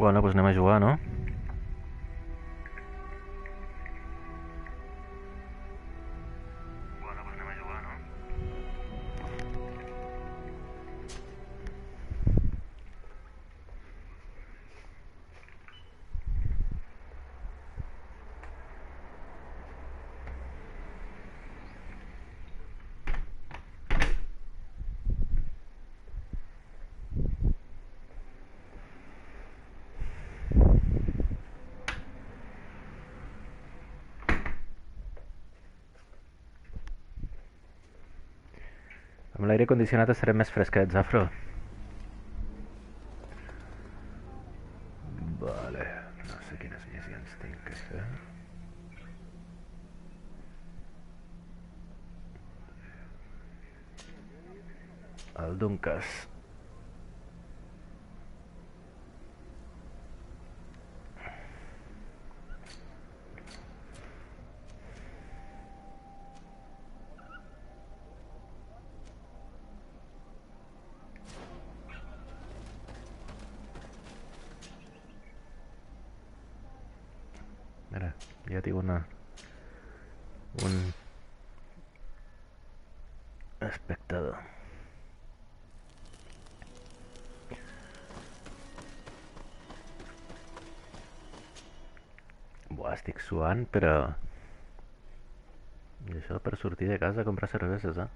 Bueno, doncs anem a jugar, no? Amb l'aire condicionat estarem més fresquets, Afro. Vale, no sé quines missions tinc que fer. El Dunkas. Mira, ja tinc un espectador. Buah, estic suant, però... I això per sortir de casa a comprar cerveses, eh?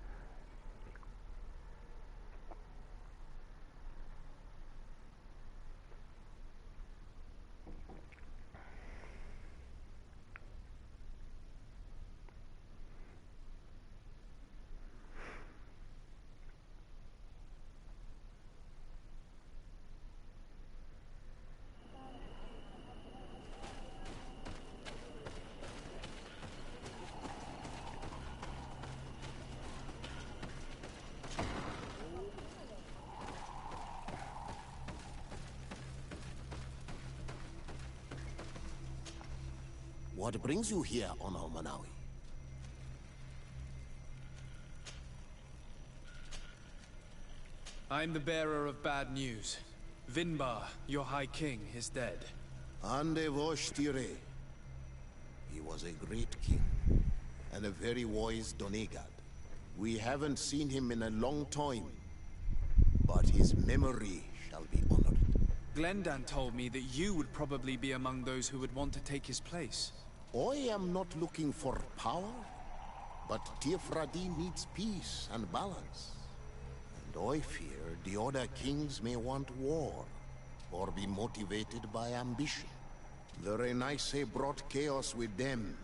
What brings you here, Honor Manawi? I'm the bearer of bad news. Vinbar, your High King, is dead. Ande Voshtire. He was a great king, and a very wise dedicat. We haven't seen him in a long time, but his memory shall be honored. Glendan told me that you would probably be among those who would want to take his place. I am not looking for power, but Tifradi needs peace and balance. And I fear the other kings may want war, or be motivated by ambition. The Renaisse brought chaos with them,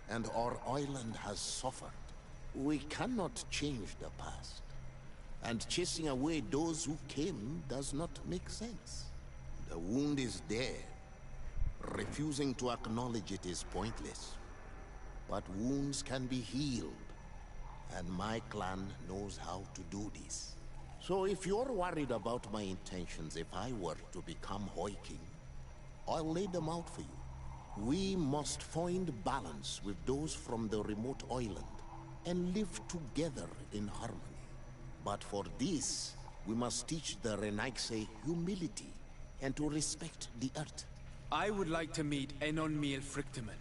and our island has suffered. We cannot change the past, and chasing away those who came does not make sense. The wound is there. Refusing to acknowledge it is pointless. But wounds can be healed, and my clan knows how to do this. So if you're worried about my intentions if I were to become High King, I'll lay them out for you. We must find balance with those from the remote island, and live together in harmony. But for this, we must teach the Renaisse humility, and to respect the earth. I would like to meet Enon Miel Frictamen,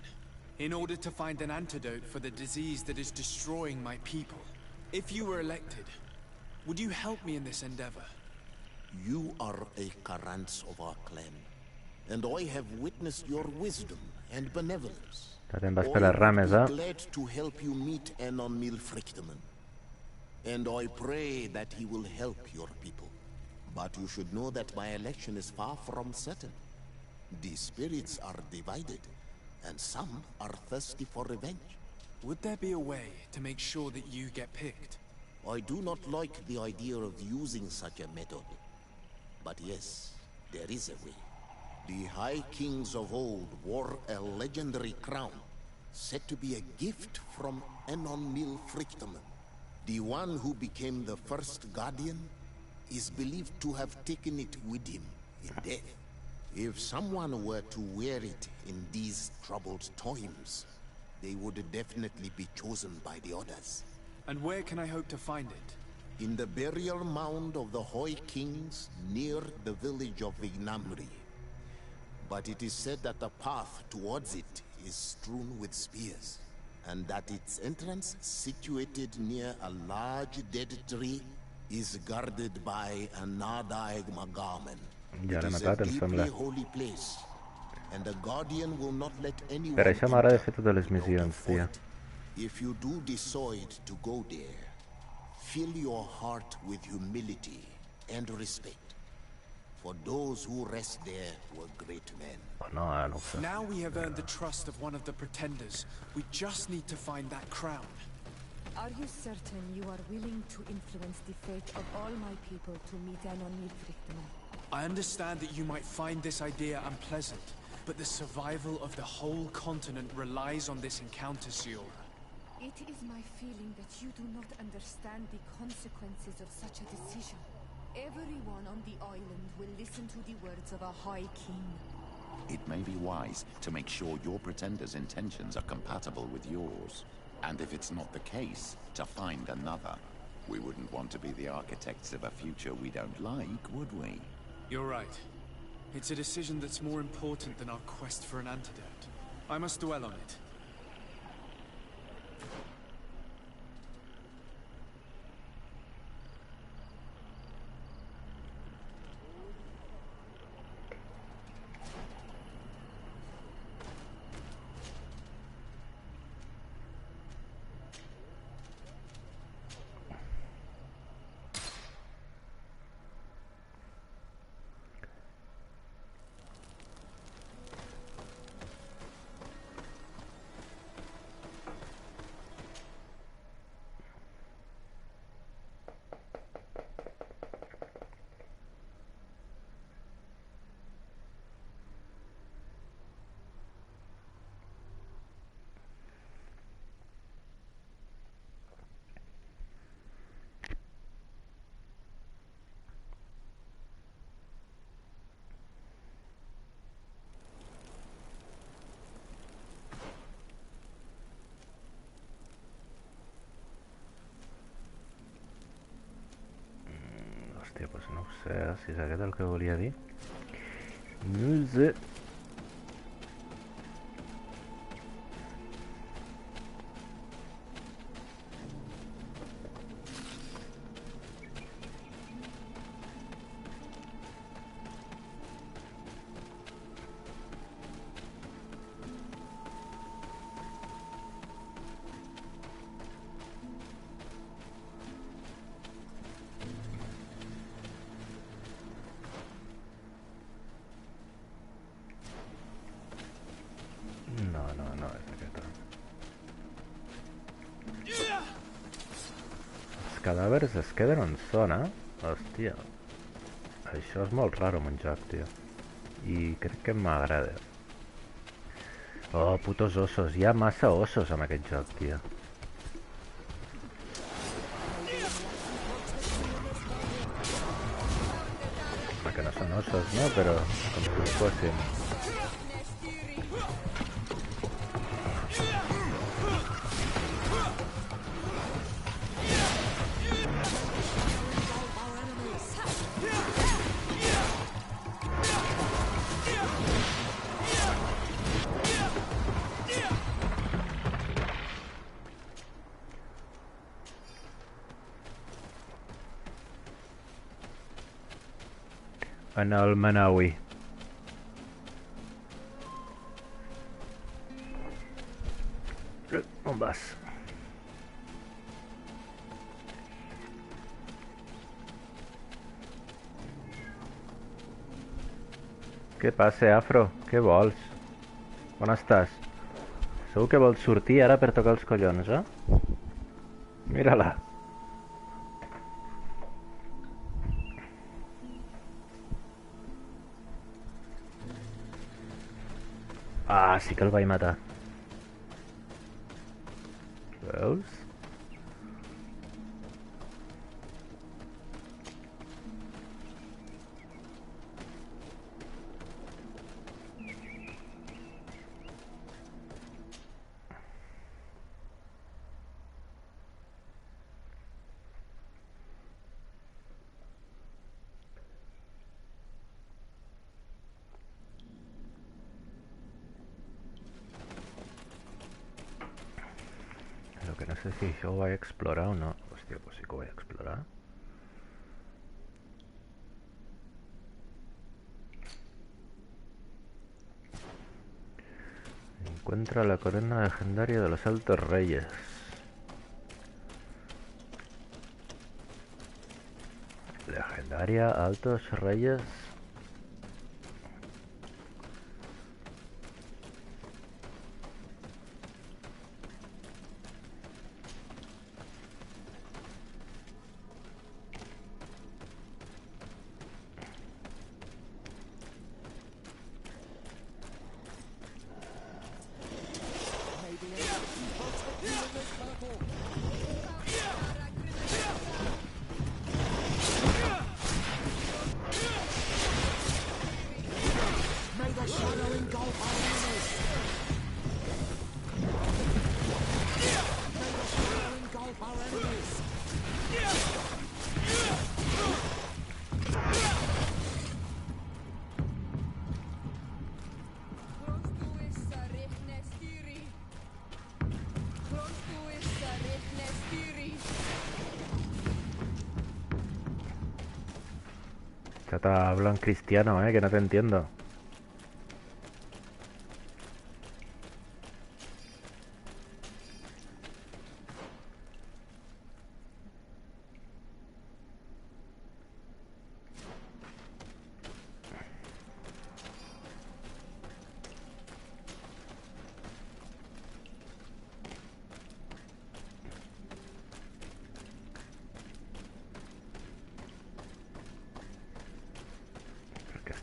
in order to find an antidote for the disease that is destroying my people. If you were elected, would you help me in this endeavor? You are a Karants of our clan, and I have witnessed your wisdom and benevolence. Te'n vas per les rames, I eh? would be glad to help you meet Enon Miel Frictamen, and I pray that he will help your people. But you should know that my election is far from certain. The spirits are divided, and some are thirsty for revenge. Would there be a way to make sure that you get picked? I do not like the idea of using such a method. But yes, there is a way. The High Kings of old wore a legendary crown, said to be a gift from Enon Miel Frictamen. The one who became the first guardian is believed to have taken it with him in death. If someone were to wear it in these troubled times, they would definitely be chosen by the others. And where can I hope to find it? In the burial mound of the High Kings near the village of Vignamri. but it is said that the path towards it is strewn with spears, and that its entrance, situated near a large dead tree, is guarded by an Nadaig Magamen. Ja It l'he is a matat, em deeply sembla. holy place, and the Guardian will not let Per anyone això m'agrada enter fer totes les without a missions, tio. fight. If you do decide to go there, fill your heart with humility and respect, for those who rest there were great men. Oh, no, no ho sé. Now we have earned the trust of one of the pretenders. We just need to find that crown. Are you certain you are willing to influence the fate of all my people to meet an Frichtemann? I understand that you might find this idea unpleasant, but the survival of the whole continent relies on this encounter, Siora. It is my feeling that you do not understand the consequences of such a decision. Everyone on the island will listen to the words of a High King. It may be wise to make sure your pretender's intentions are compatible with yours. And if it's not the case, to find another. We wouldn't want to be the architects of a future we don't like, would we? You're right. It's a decision that's more important than our quest for an antidote. I must dwell on it. Hòstia, doncs no ho sé, si és aquest el que volia dir. No ho sé. No, és aquesta. Els cadàvers es queden on són, eh? Hòstia. Això és molt raro en un joc, tio. I crec que m'agrada. Oh, putos ossos. Hi ha massa ossos en aquest joc, tio. Que no són ossos, no? Però com si ho fossin. En el Manawi. On vas? Què passa, Afro? Què vols? On estàs? Segur que vols sortir ara per tocar els collons, eh? Mira-la. Ah, sí que el vaig matar. Veus? Lo que no sé si això ho vaig explorar o no. Hòstia, pues sí que ho vaig explorar. Encuentra la corona legendaria de los Altos Reyes. Legendaria, Altos Reyes. Chata, habla en cristiano, que no te entiendo.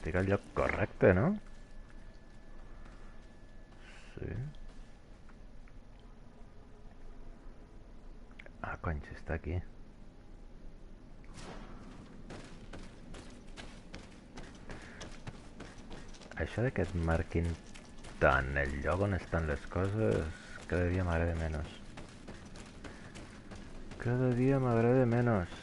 Estic al lloc correcte, no? Sí. Ah, cony, si està aquí. Això de que et marquin tant el lloc on estan les coses cada dia m'agrada menys. Cada dia m'agrada menys.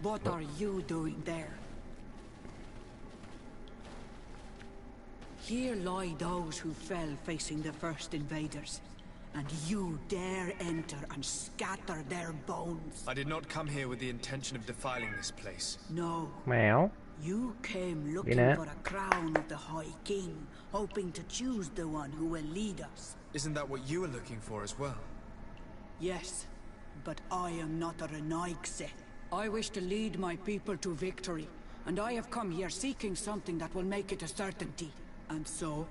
What are you doing there? Here lie those who fell facing the first invaders, and you dare enter and scatter their bones. I did not come here with the intention of defiling this place. No. Meow. You came looking for a crown of the High King, hoping to choose the one who will lead us. Isn't that what you were looking for as well? Yes, but I am not a Renaigse. I wish to lead my people to victory, and I have come here seeking something that will make it a certainty. And so,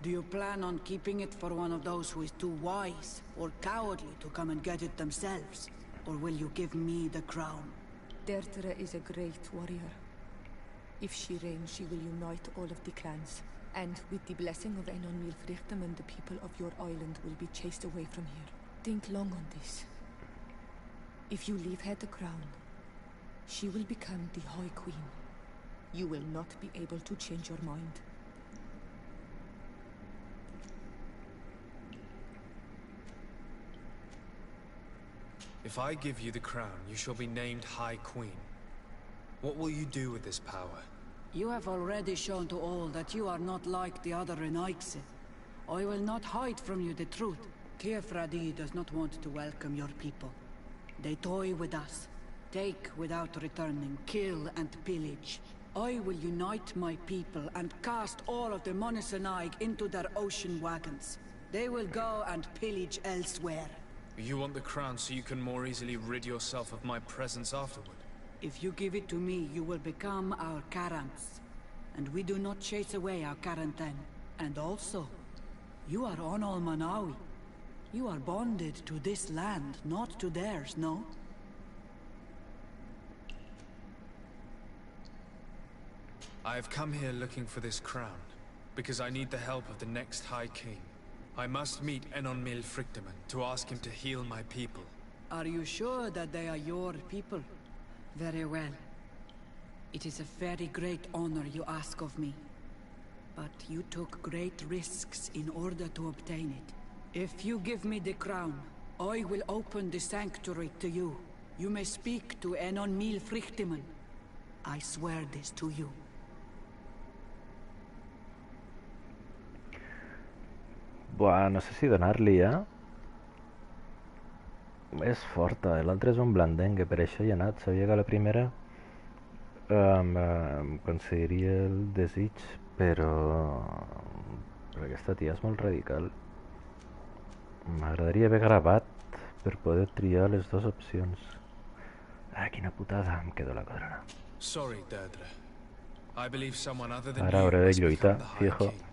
do you plan on keeping it for one of those who is too wise or cowardly to come and get it themselves? Or will you give me the crown? Directe is a great warrior. If she reigns, she will unite all of the clans. And with the blessing of Enon Milfrichtem, the people of your island will be chased away from here. Think long on this. If you leave her the crown, she will become the High Queen. You will not be able to change your mind. If I give you the crown, you shall be named High Queen. What will you do with this power? You have already shown to all that you are not like the other Renaigse. I will not hide from you the truth. Tiefradi does not want to welcome your people. They toy with us, take without returning, kill and pillage. I will unite my people and cast all of the Monisanaig into their ocean wagons. They will go and pillage elsewhere. You want the crown so you can more easily rid yourself of my presence afterward? If you give it to me, you will become our Karants. And we do not chase away our Karanten. And also, you are on Manawi. You are bonded to this land, not to theirs, no? I have come here looking for this crown, because I need the help of the next High King. I must meet Enon Milfrichtem to ask him to heal my people. Are you sure that they are your people? Very well. It is a very great honor you ask of me. But you took great risks in order to obtain it. If you give me the crown, I will open the sanctuary to you. You may speak to Enon Mil Frichtiman. I swear this to you. Buah, no sé si donar-li, ja. És forta, l'altre és un blandengue, per això hi ha anat. Sabia que la primera em concediria el desig, però aquesta tia és molt radical. M'agradaria haver gravat per poder triar les dues opcions. Ah, quina putada, em quedo la corona. Sorry, Deirdre. I believe someone other than Ara you hauré de must lluitar, become the High fijo. King.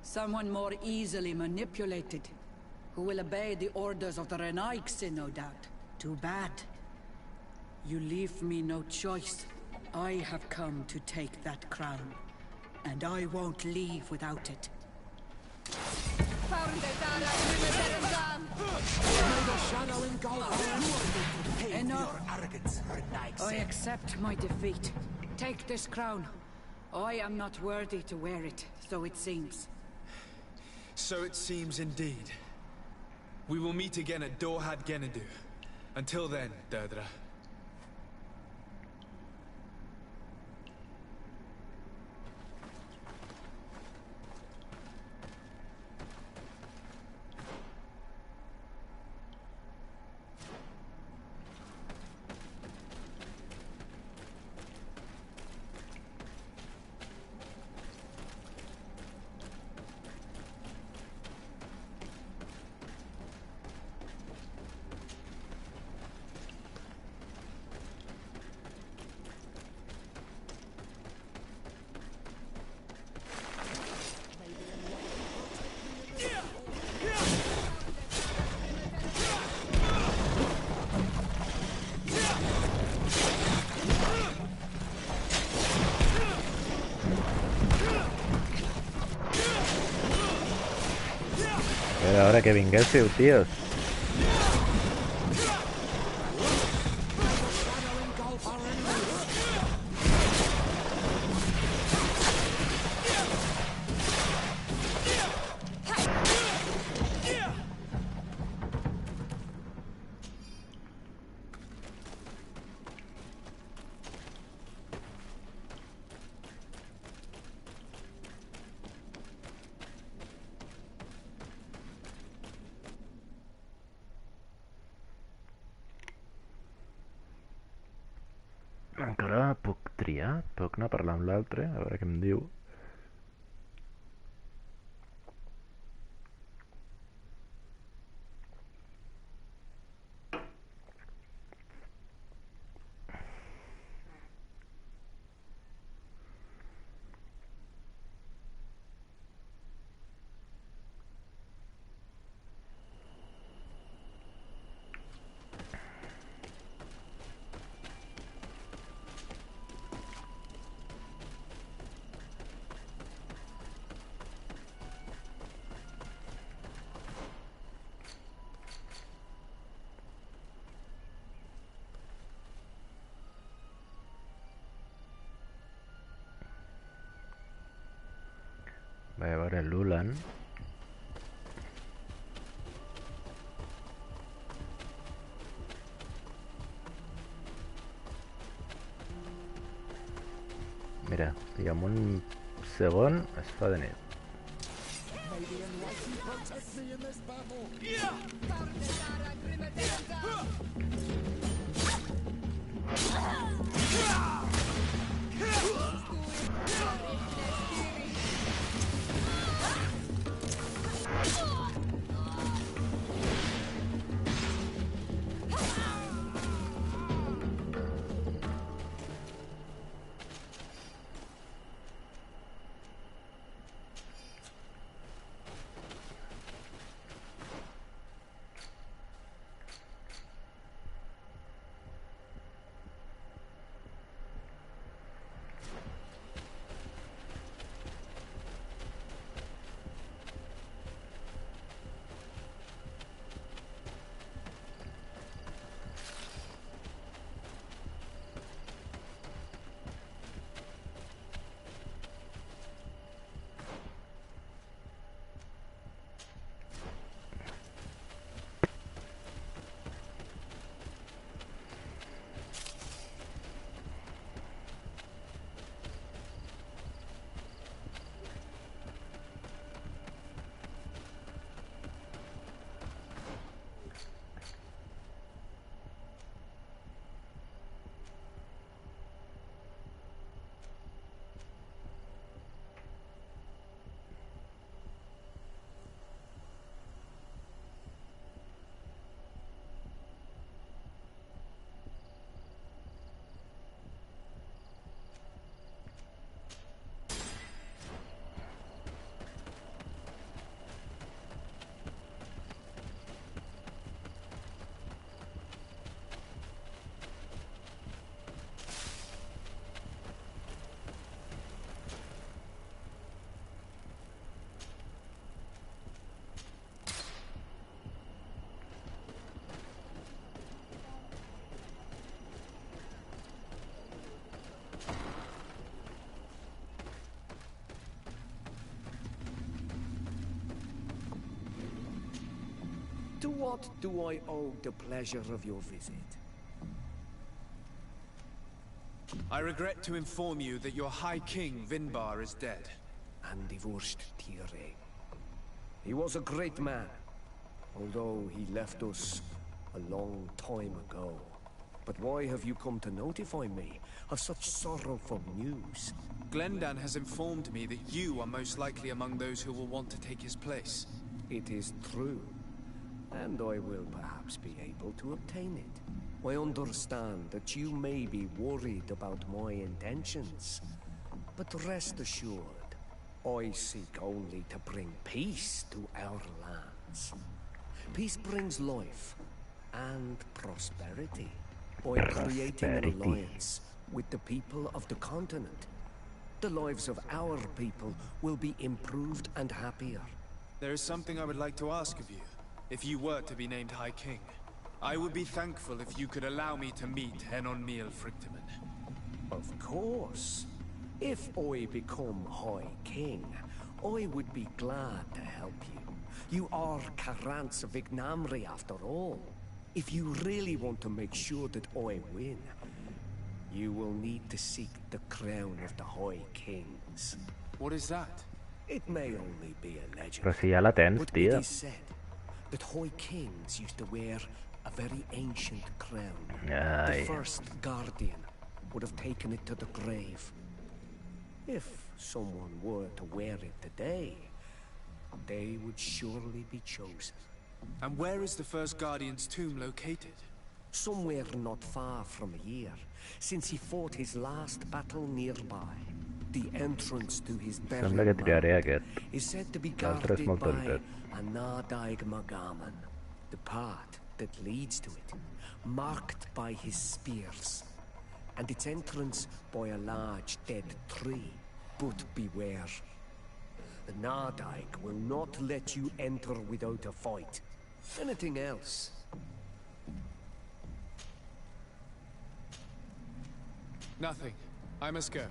Someone more easily manipulated, who will obey the orders of the Renaigse, no doubt. Too bad. You leave me no choice. I have come to take that crown, and I won't leave without it. Enough. I accept my defeat. Take this crown. I am not worthy to wear it, so it seems. So it seems indeed. We will meet again at Dorhad Genadu. Until then, Deirdre. Era hora que vinguéssiu, tios. Encara puc triar? Puc anar a parlar amb l'altre, a veure què em diu. Vaig a veure l'Ulan. Mira, i amb un segon es fa de nit. what do I owe the pleasure of your visit? I regret to inform you that your High King, Vinbar, is dead. And divorced Tire. He was a great man, although he left us a long time ago. But why have you come to notify me of such sorrowful news? Glendan has informed me that you are most likely among those who will want to take his place. It is true, and I will perhaps be able to obtain it. I understand that you may be worried about my intentions, but rest assured, I seek only to bring peace to our lands. Peace brings life and prosperity. By creating an alliance with the people of the continent, the lives of our people will be improved and happier. There is something I would like to ask of you. If you were to be named High King, I would be thankful if you could allow me to meet Enon Frichtemann. Of course. If I become High King, I would be glad to help you. You are Karant's Vignamri after all. If you really want to make sure that I win, you will need to seek the crown of the High Kings. What is that? It may only be a legend, Però si ja la tens, but it tia. is said that High Kings used to wear a very ancient crown. The first guardian would have taken it to the grave. If someone were to wear it today, they would surely be chosen. And where is the first guardian's tomb located? Somewhere not far from here, since he fought his last battle nearby. The entrance to his burial Sembla que triaré mound aquest. is said to be L'altre és guarded molt by tontet. a Nadaig Magaman, the path that leads to it, marked by his spears, and its entrance by a large dead tree. But beware. The Nadaig will not let you enter without a fight. Anything else? Nothing. I must go.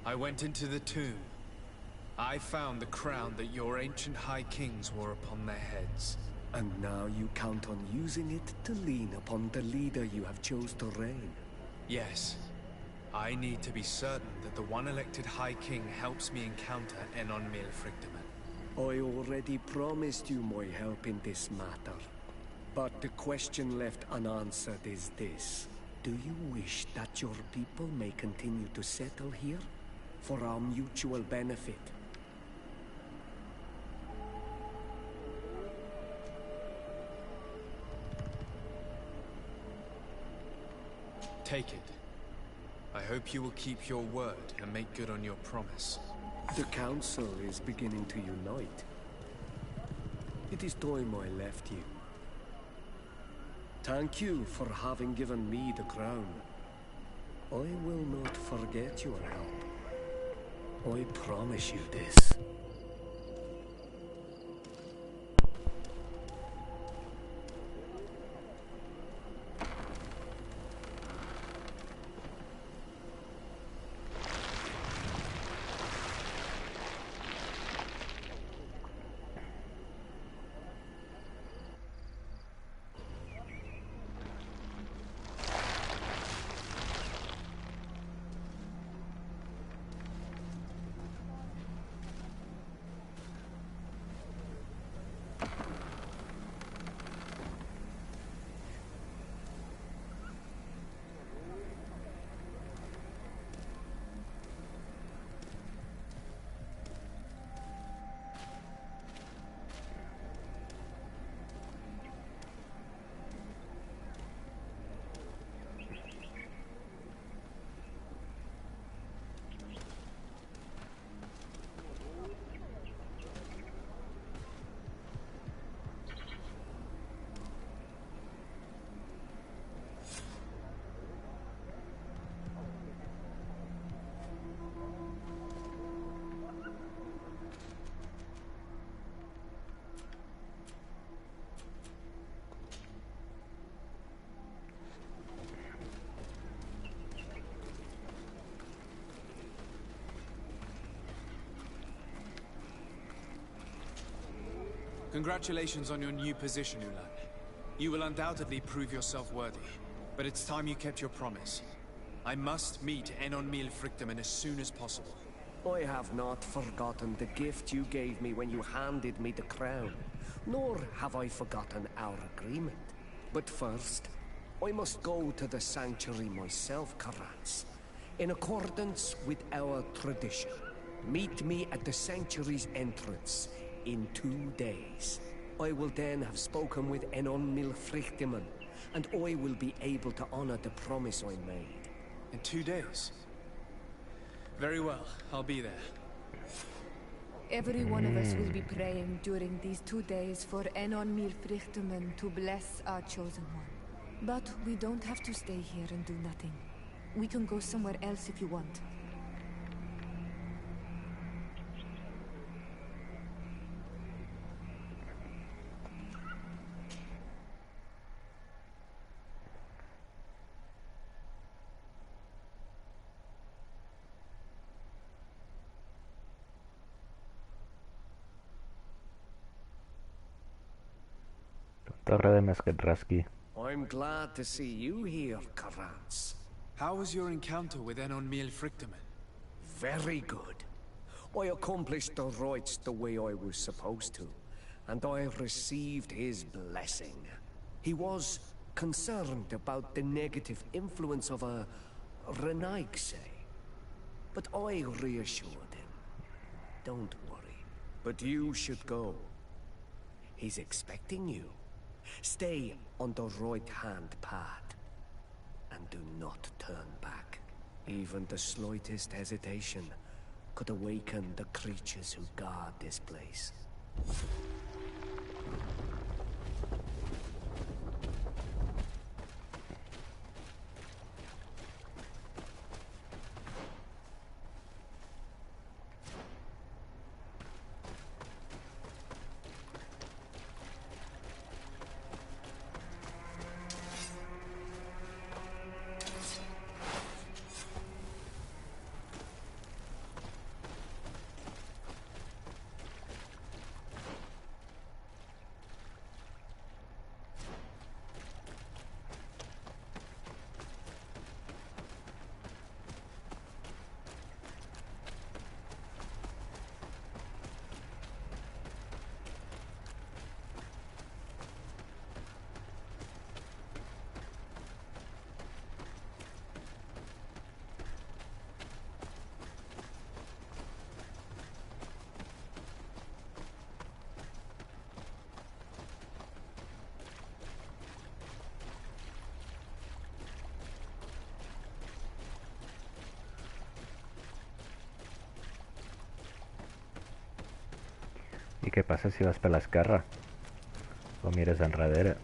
I went into the tomb. I found the crown that your ancient High Kings wore upon their heads. And now you count on using it to lean upon the leader you have chose to reign. Yes. I need to be certain that the one elected High King helps me encounter Enon Frichtemann. I already promised you my help in this matter. But the question left unanswered is this. Do you wish that your people may continue to settle here? For our mutual benefit? Take it. I hope you will keep your word and make good on your promise. The council is beginning to unite. It is time I left you. Thank you for having given me the crown. I will not forget your help. I promise you this. Congratulations on your new position, Ulan. You will undoubtedly prove yourself worthy, but it's time you kept your promise. I must meet Enon Mil Frictamen as soon as possible. I have not forgotten the gift you gave me when you handed me the crown, nor have I forgotten our agreement. But first, I must go to the sanctuary myself, Karats. In accordance with our tradition, meet me at the sanctuary's entrance in 2 days. I will then have spoken with Enon Mil Frictamen, and I will be able to honor the promise I made. In 2 days? Very well, I'll be there. Every one of us will be praying during these 2 days for Enon Mil Frictamen to bless our chosen one. But we don't have to stay here and do nothing. We can go somewhere else if you want. T'agrada més que et rasqui. I'm glad to see you here, Karats. How was your encounter with Enon Mil Frictamen? Very good. I accomplished the rites the way I was supposed to, and I received his blessing. He was concerned about the negative influence of a Renaigse, but I reassured him. Don't worry, but you should go. He's expecting you. Stay on the right-hand path, and do not turn back. Even the slightest hesitation could awaken the creatures who guard this place. I què passa si vas per l'esquerra? O mires enrere?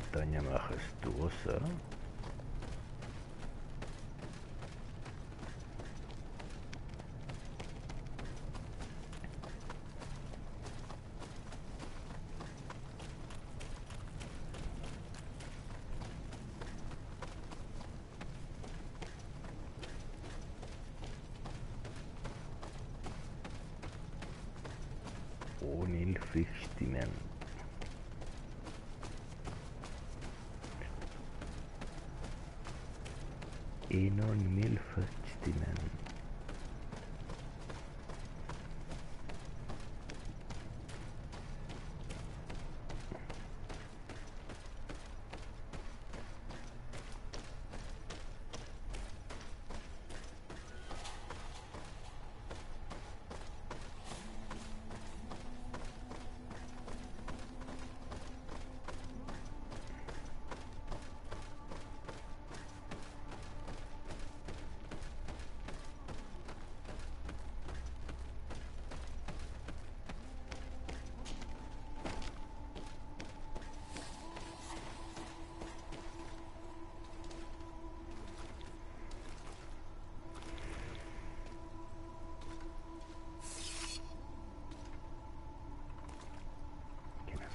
Montaña majestuosa. Onilfichtiment. Enonmilfichtiment.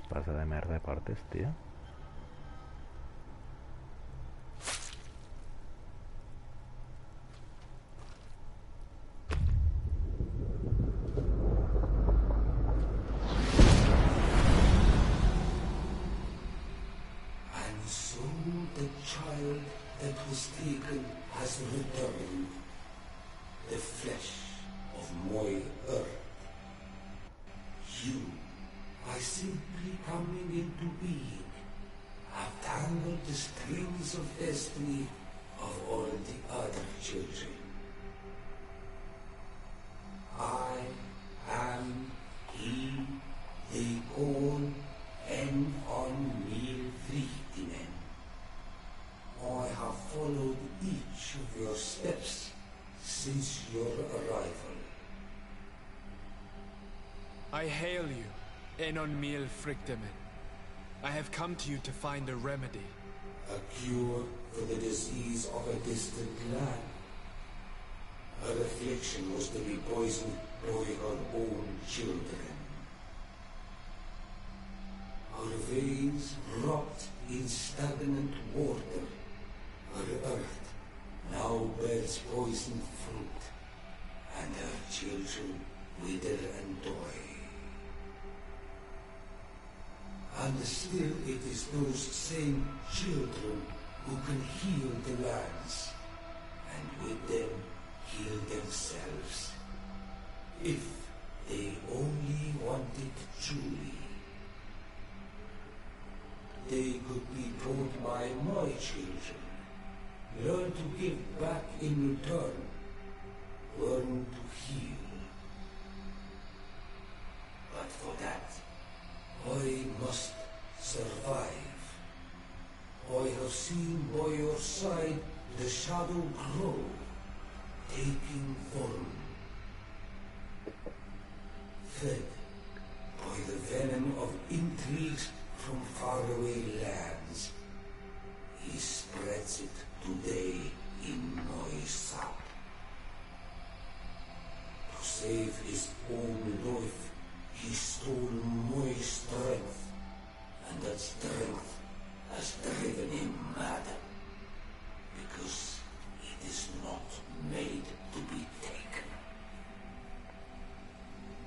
Pasa de merda partes, tío. And so the child that was taken has returned, the flesh of my earth. You, by simply coming into being, have tangled the strings of destiny of all the other children. I am he they call Enonmilfichtiment. I have followed each of your steps since your arrival. I hail you, Enonmilfichtiment. I have come to you to find a remedy. A cure for the disease of a distant land. Her affliction was to be poisoned by her own children. Her veins rot in stagnant water. Her earth now bears poisoned fruit, and her children wither and die. And still it is those same children who can heal the lands, and with them heal themselves, if they only want it truly. They could be taught by my children, learn to give back in return, learn to heal. But for that, I must survive. I have seen by your side the shadow grow, taking form. Fed by the venom of intrigues from faraway lands, he spreads it today in my sap. To save his own life, he stole my strength, and that strength has driven him mad, because it is not made to be taken.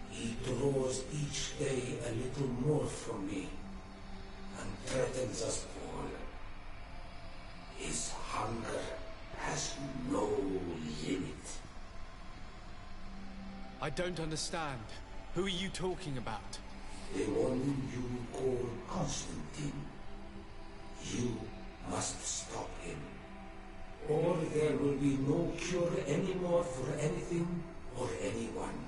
He draws each day a little more from me, and threatens us all. His hunger has no limit. I don't understand. Who are you talking about? The one you call Constantine. You must stop him, or there will be no cure anymore for anything or anyone.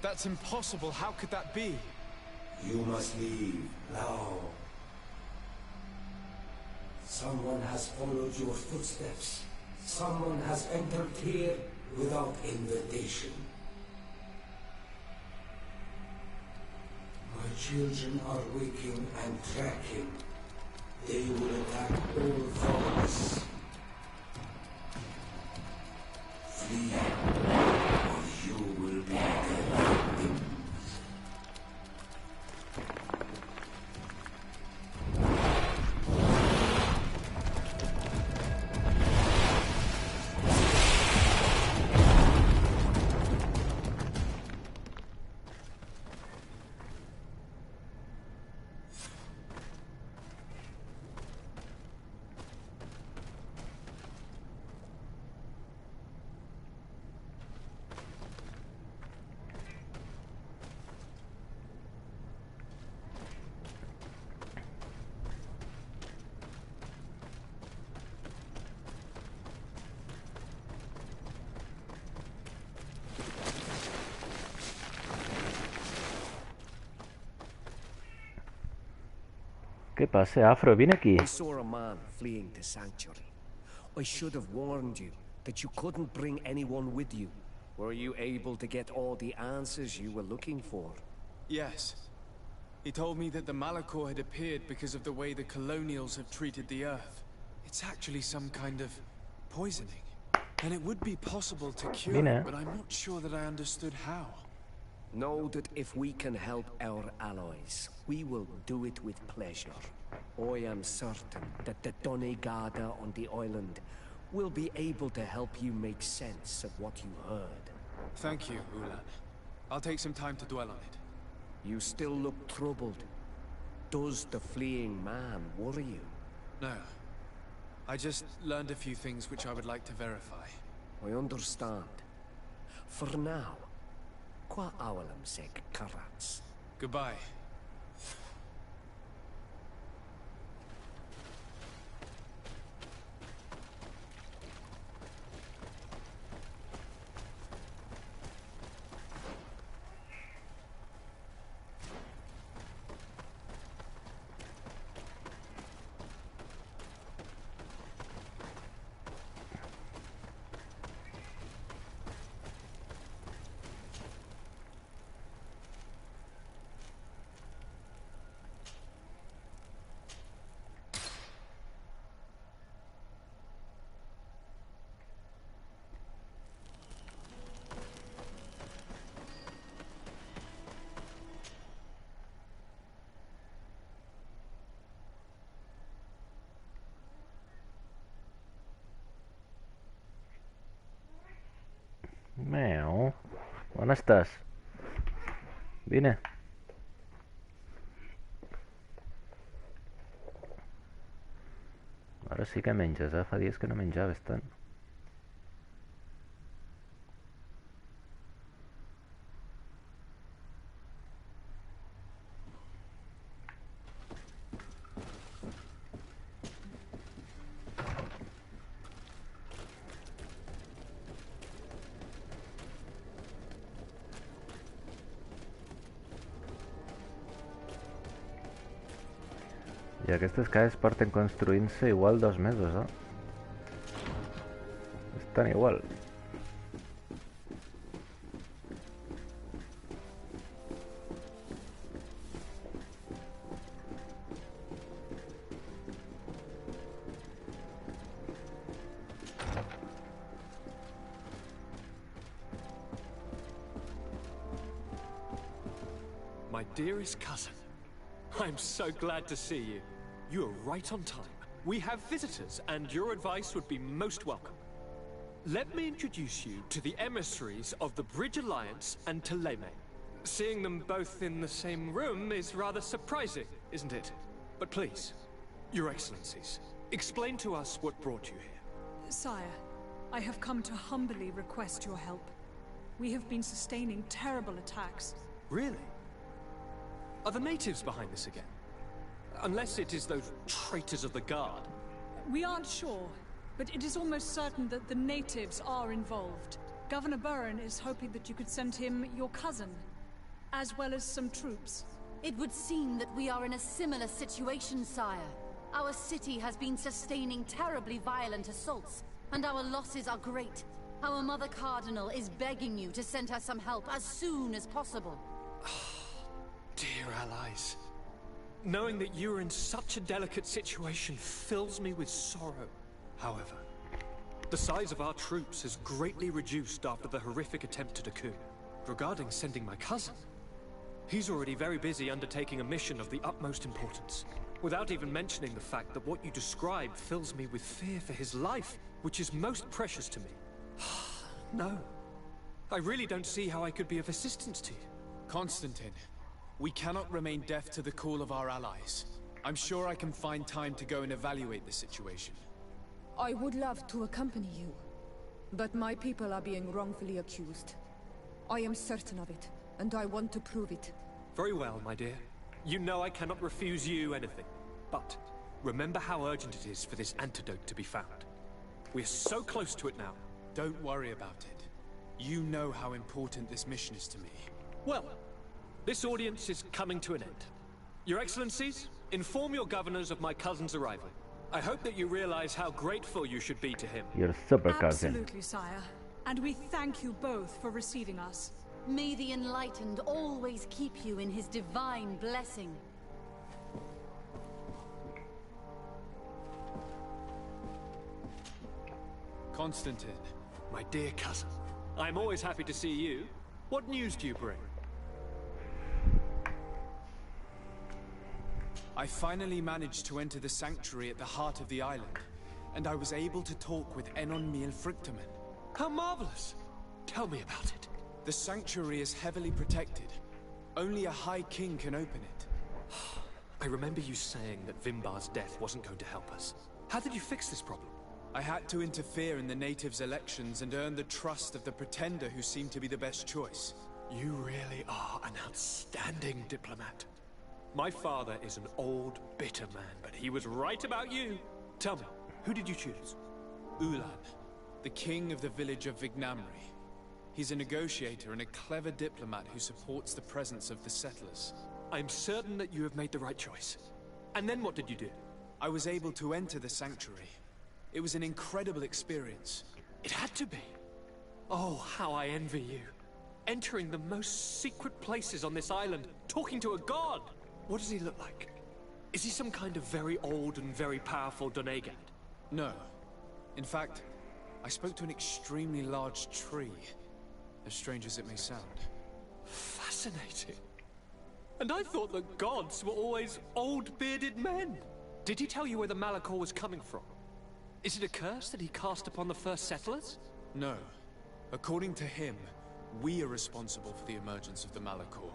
That's impossible. How could that be? You must leave now. Someone has followed your footsteps. Someone has entered here without invitation. My children are waking and tracking. They will attack all thoughts. Flee, or you will be dead. ¿Qué pasa, Afro? Vine aquí. I saw a man fleeing to Sanctuary. I should have warned you that you couldn't bring anyone with you. Were you able to get all the answers you were looking for? Yes. He told me that the Malachor had appeared because of the way the colonials have treated the Earth. It's actually some kind of poisoning. And it would be possible to cure it, but I'm not sure that I understood how. Know that if we can help our allies, we will do it with pleasure. I am certain that the dedicado on the island will be able to help you make sense of what you heard. Thank you, Ulan. I'll take some time to dwell on it. You still look troubled. Does the fleeing man worry you? No. I just learned a few things which I would like to verify. I understand. For now, qua awalam seg karats. Goodbye. Meu. On estàs? Vine. Ara sí que menges, eh? Fa dies que no menjaves tant. I aquestes cases porten construint-se igual 2 mesos, eh? Estan igual. My dearest cousin, I'm so glad to see you. You are right on time. We have visitors, and your advice would be most welcome. Let me introduce you to the emissaries of the Bridge Alliance and Teleme. Seeing them both in the same room is rather surprising, isn't it? But please, Your Excellencies, explain to us what brought you here. Sire, I have come to humbly request your help. We have been sustaining terrible attacks. Really? Are the natives behind this again? Unless it is those traitors of the Guard. We aren't sure, but it is almost certain that the natives are involved. Governor Burren is hoping that you could send him your cousin, as well as some troops. It would seem that we are in a similar situation, sire. Our city has been sustaining terribly violent assaults, and our losses are great. Our Mother Cardinal is begging you to send her some help as soon as possible. dear allies. Knowing that you are in such a delicate situation fills me with sorrow. However, the size of our troops has greatly reduced after the horrific attempt at a coup. Regarding sending my cousin, he's already very busy undertaking a mission of the utmost importance, without even mentioning the fact that what you describe fills me with fear for his life, which is most precious to me. No. I really don't see how I could be of assistance to you. Constantine, we cannot remain deaf to the call of our allies. I'm sure I can find time to go and evaluate the situation. I would love to accompany you, but my people are being wrongfully accused. I am certain of it, and I want to prove it. Very well, my dear. You know I cannot refuse you anything. But remember how urgent it is for this antidote to be found. We're so close to it now. Don't worry about it. You know how important this mission is to me. Well, this audience is coming to an end. Your Excellencies, inform your governors of my cousin's arrival. I hope that you realize how grateful you should be to him. Your super cousin. Absolutely, sire. And we thank you both for receiving us. May the enlightened always keep you in his divine blessing. Constantine. My dear cousin, I'm always happy to see you. What news do you bring? I finally managed to enter the sanctuary at the heart of the island, and I was able to talk with Enon Frictamen. How marvelous! Tell me about it. The sanctuary is heavily protected. Only a High King can open it. I remember you saying that Vimbar's death wasn't going to help us. How did you fix this problem? I had to interfere in the natives' elections and earn the trust of the pretender who seemed to be the best choice. You really are an outstanding diplomat. My father is an old, bitter man, but he was right about you. Tell me, who did you choose? Ulan, the king of the village of Vignamri. He's a negotiator and a clever diplomat who supports the presence of the settlers. I'm certain that you have made the right choice. And then what did you do? I was able to enter the sanctuary. It was an incredible experience. It had to be. Oh, how I envy you. Entering the most secret places on this island, talking to a god. What does he look like? Is he some kind of very old and very powerful dedicat? No. In fact, I spoke to an extremely large tree. As strange as it may sound. Fascinating. And I thought that gods were always old bearded men. Did he tell you where the Malachor was coming from? Is it a curse that he cast upon the first settlers? No. According to him, we are responsible for the emergence of the Malachor.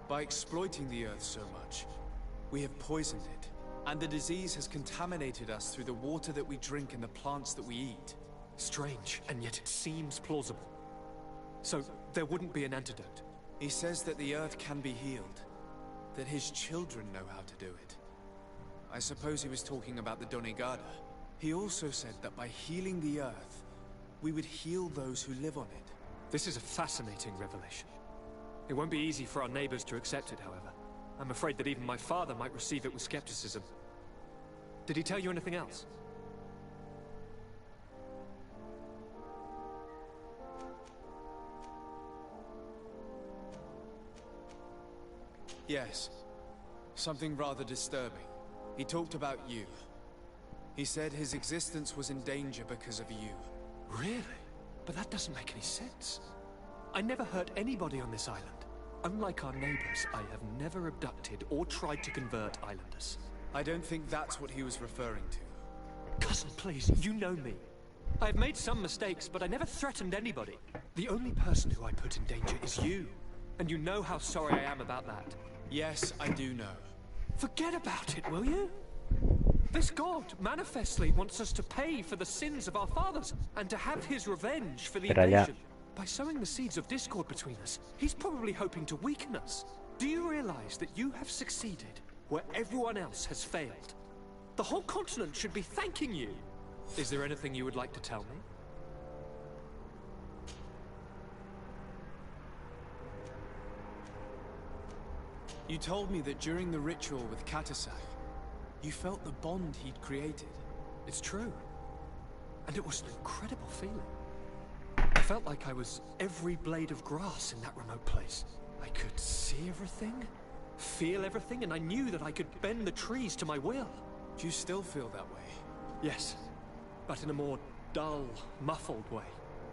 By exploiting the earth so much, we have poisoned it. And the disease has contaminated us through the water that we drink and the plants that we eat. Strange, and yet it seems plausible. So, there wouldn't be an antidote? He says that the earth can be healed. That his children know how to do it. I suppose he was talking about the Donegada. He also said that by healing the earth, we would heal those who live on it. This is a fascinating revelation. It won't be easy for our neighbors to accept it, however. I'm afraid that even my father might receive it with skepticism. Did he tell you anything else? Yes. Something rather disturbing. He talked about you. He said his existence was in danger because of you. Really? But that doesn't make any sense. I never hurt anybody on this island. Unlike our neighbors, I have never abducted or tried to convert islanders. I don't think that's what he was referring to. Cousin, please, you know me. I have made some mistakes, but I never threatened anybody. The only person who I put in danger is you. And you know how sorry I am about that. Yes, I do know. Forget about it, will you? This god manifestly wants us to pay for the sins of our fathers and to have his revenge for the invasion. By sowing the seeds of discord between us, he's probably hoping to weaken us. Do you realize that you have succeeded where everyone else has failed? The whole continent should be thanking you. Is there anything you would like to tell me? You told me that during the ritual with Katasak, you felt the bond he'd created. It's true. And it was an incredible feeling. I felt like I was every blade of grass in that remote place. I could see everything, feel everything, and I knew that I could bend the trees to my will. Do you still feel that way? Yes, but in a more dull, muffled way.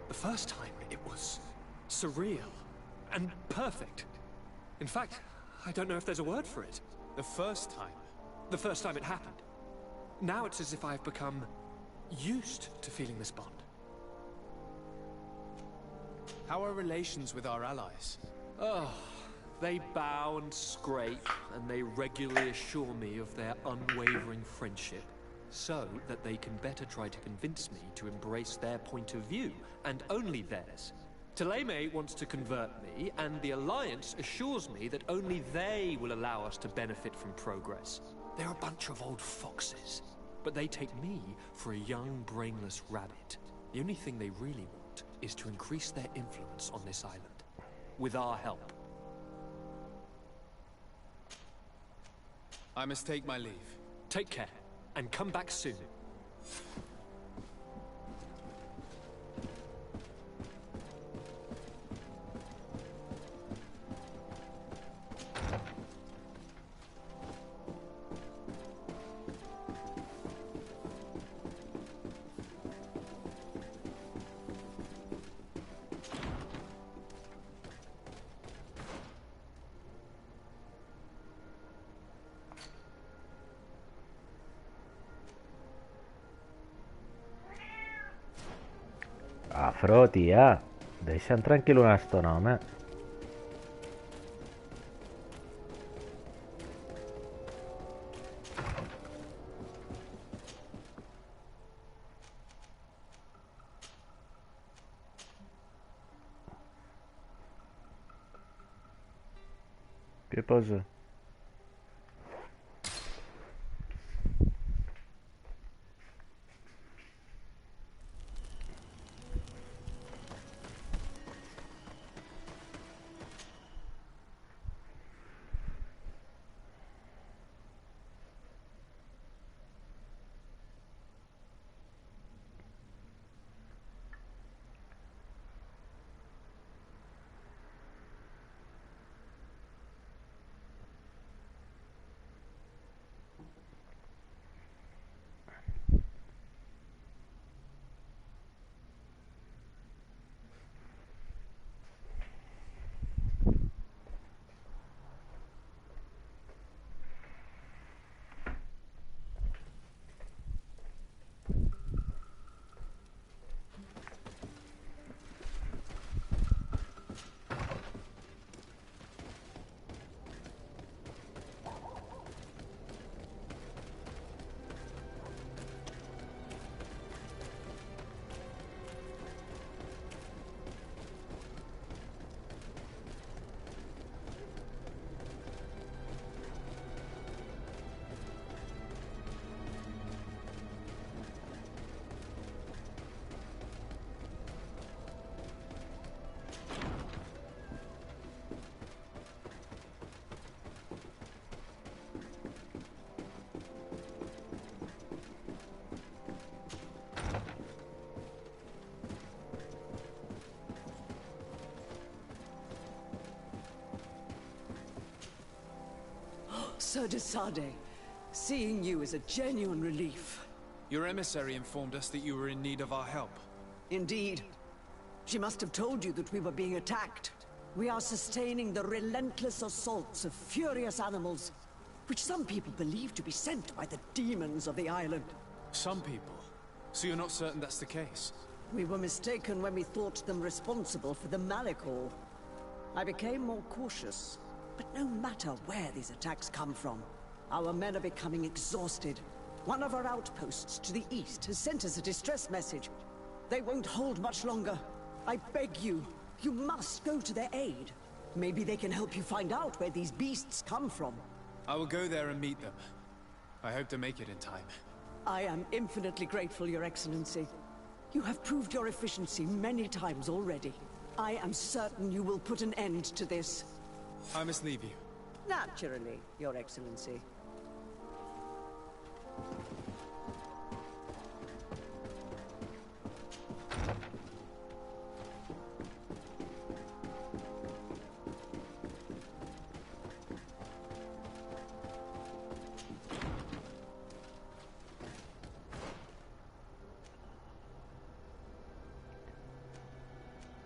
The first time, it was surreal and perfect. In fact, I don't know if there's a word for it. The first time? The first time it happened. Now it's as if I've become used to feeling this bond. How are relations with our allies? Oh, they bow and scrape, and they regularly assure me of their unwavering friendship, so that they can better try to convince me to embrace their point of view, and only theirs. Teleme wants to convert me, and the Alliance assures me that only they will allow us to benefit from progress. They're a bunch of old foxes, but they take me for a young, brainless rabbit. The only thing they really want is to increase their influence on this island, with our help. I must take my leave. Take care, and come back soon. Afro, tia, deixa'm tranquil una estona, home. Què posa? Sir de Sade, seeing you is a genuine relief. Your emissary informed us that you were in need of our help. Indeed. She must have told you that we were being attacked. We are sustaining the relentless assaults of furious animals, which some people believe to be sent by the demons of the island. Some people? So you're not certain that's the case? We were mistaken when we thought them responsible for the Malicor. I became more cautious. But no matter where these attacks come from, our men are becoming exhausted. One of our outposts to the east has sent us a distress message. They won't hold much longer. I beg you, you must go to their aid. Maybe they can help you find out where these beasts come from. I will go there and meet them. I hope to make it in time. I am infinitely grateful, Your Excellency. You have proved your efficiency many times already. I am certain you will put an end to this. I must leave you. Naturally, Your Excellency.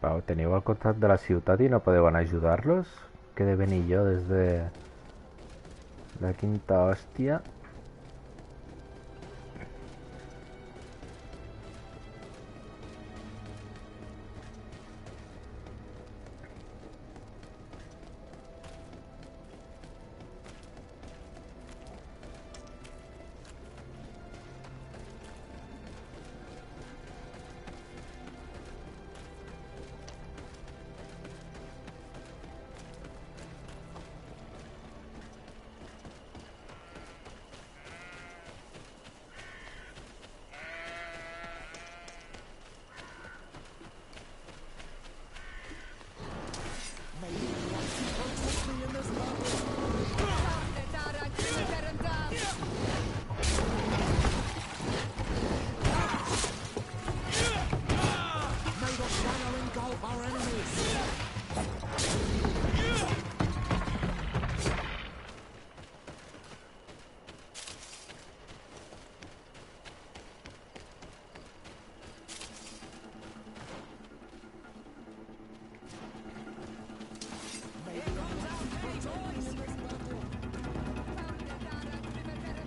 Pau, teniu al costat de la ciutat i no podeu anar a ajudar-los? Que he de venir jo des de la quinta hòstia.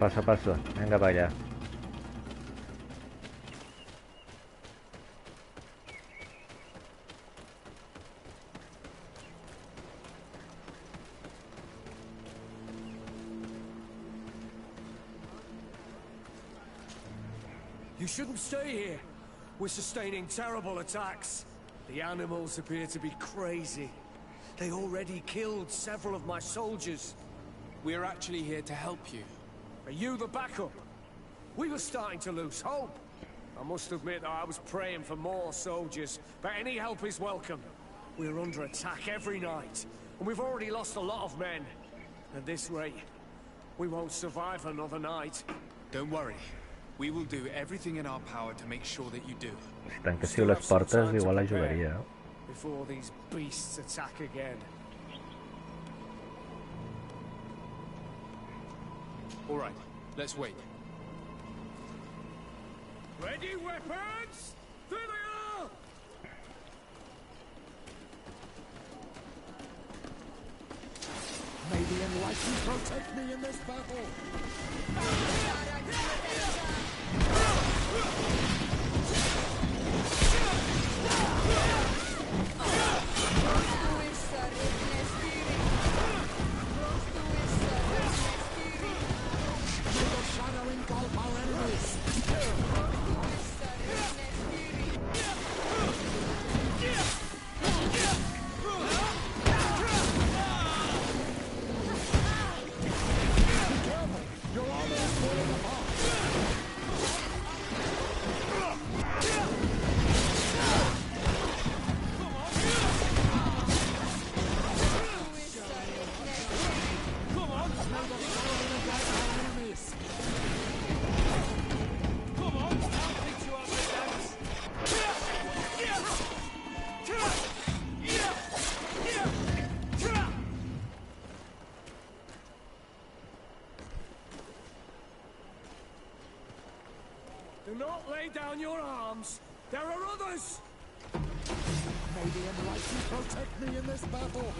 Paso a paso, venga para allá. You shouldn't stay here. We're sustaining terrible attacks. The animals appear to be crazy. They already killed several of my soldiers. We're actually here to help you. Are you the backup? We were starting to lose hope. I must admit that I was praying for more soldiers, but any help is welcome. We're under attack every night, and we've already lost a lot of men. At this rate, we won't survive another night. Don't worry. We will do everything in our power to make sure that you do. Si tanquéssiu les portes, igual ajudaria. Before these beasts attack again. All right, let's wait. Ready, weapons? There they are! May the enlightened protect me in this battle! Do not lay down your arms. There are others. May the enlightened protect me in this battle.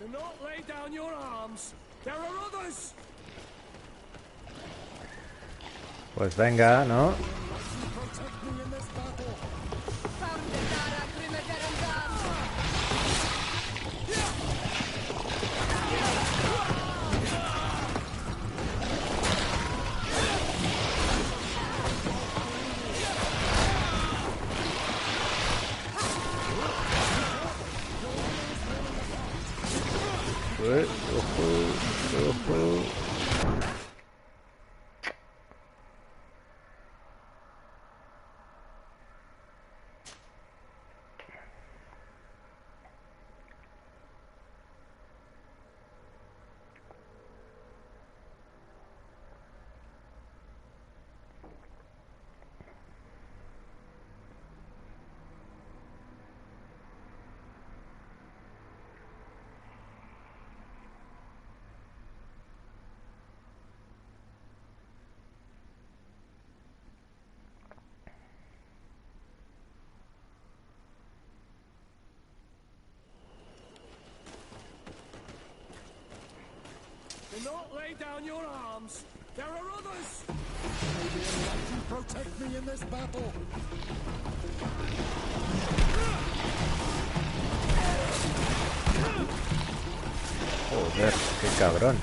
Do not lay down your arms. There are others. Pues venga, ¿no? Do not lay down your arms. There are others. May the enlightened protect me in this battle. Joder, qué cabrón.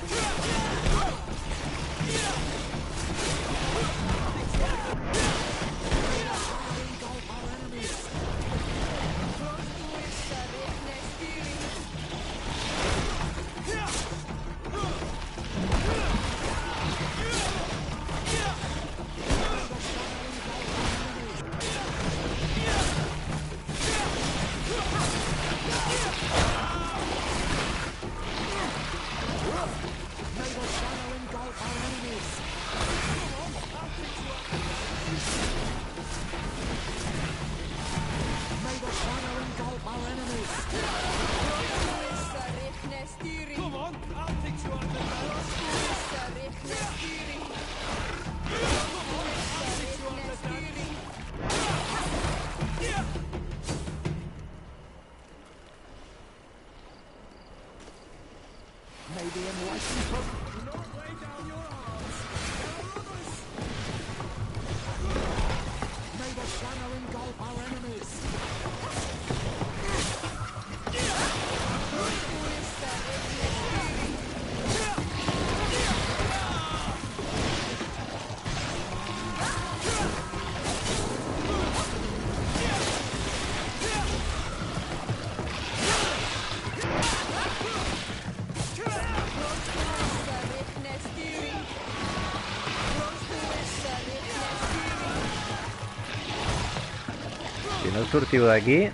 Si no sortiu d'aquí...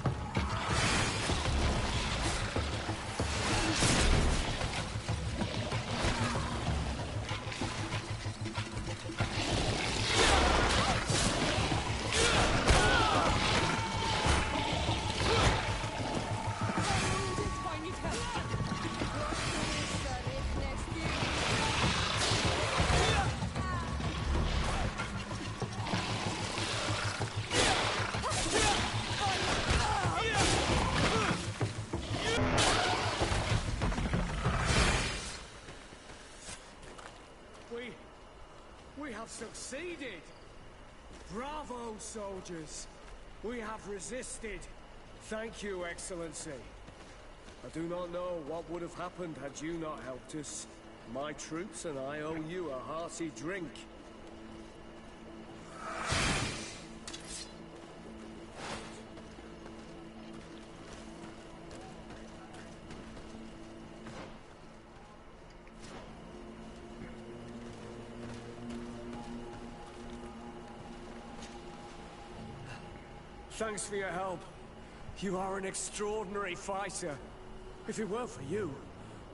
We have succeeded! Bravo, soldiers! We have resisted. Thank you, Excellency. I do not know what would have happened had you not helped us. My troops and I owe you a hearty drink. Thanks for your help. You are an extraordinary fighter. If it weren't for you,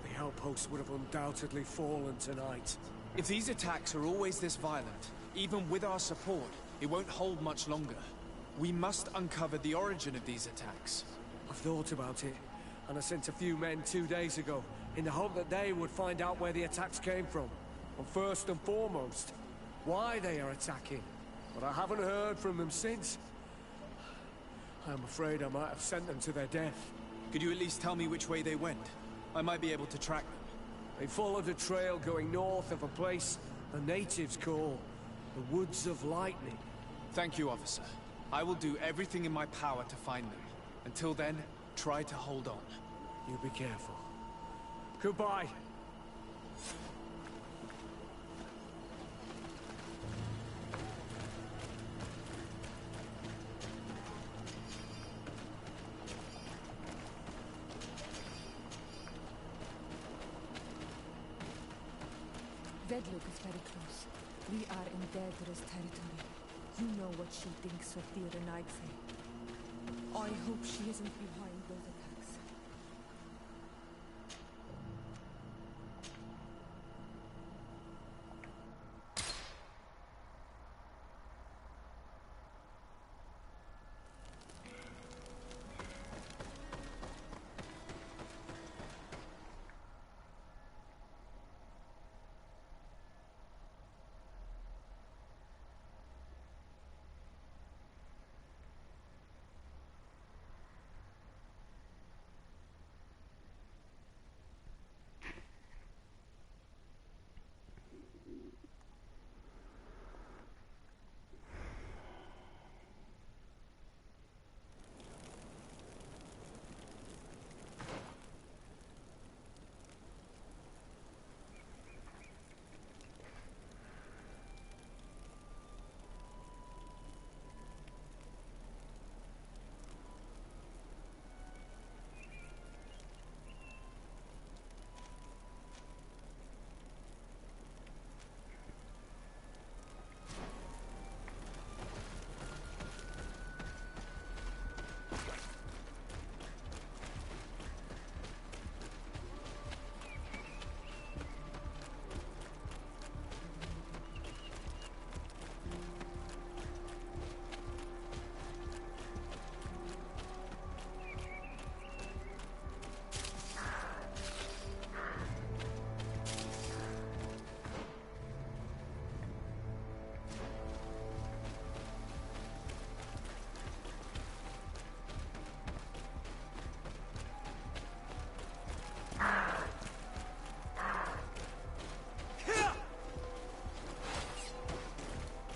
the outpost would have undoubtedly fallen tonight. If these attacks are always this violent, even with our support, it won't hold much longer. We must uncover the origin of these attacks. I've thought about it, and I sent a few men 2 days ago, in the hope that they would find out where the attacks came from. And first and foremost, why they are attacking. But I haven't heard from them since. I'm afraid I might have sent them to their death. Could you at least tell me which way they went? I might be able to track them. They followed a trail going north of a place the natives call the Woods of Lightning. Thank you, officer. I will do everything in my power to find them. Until then, try to hold on. You be careful. Goodbye. Vedluk is very close. We are in Daedra's territory. You know what she thinks of the Renaigse. I hope she isn't behind those attacks.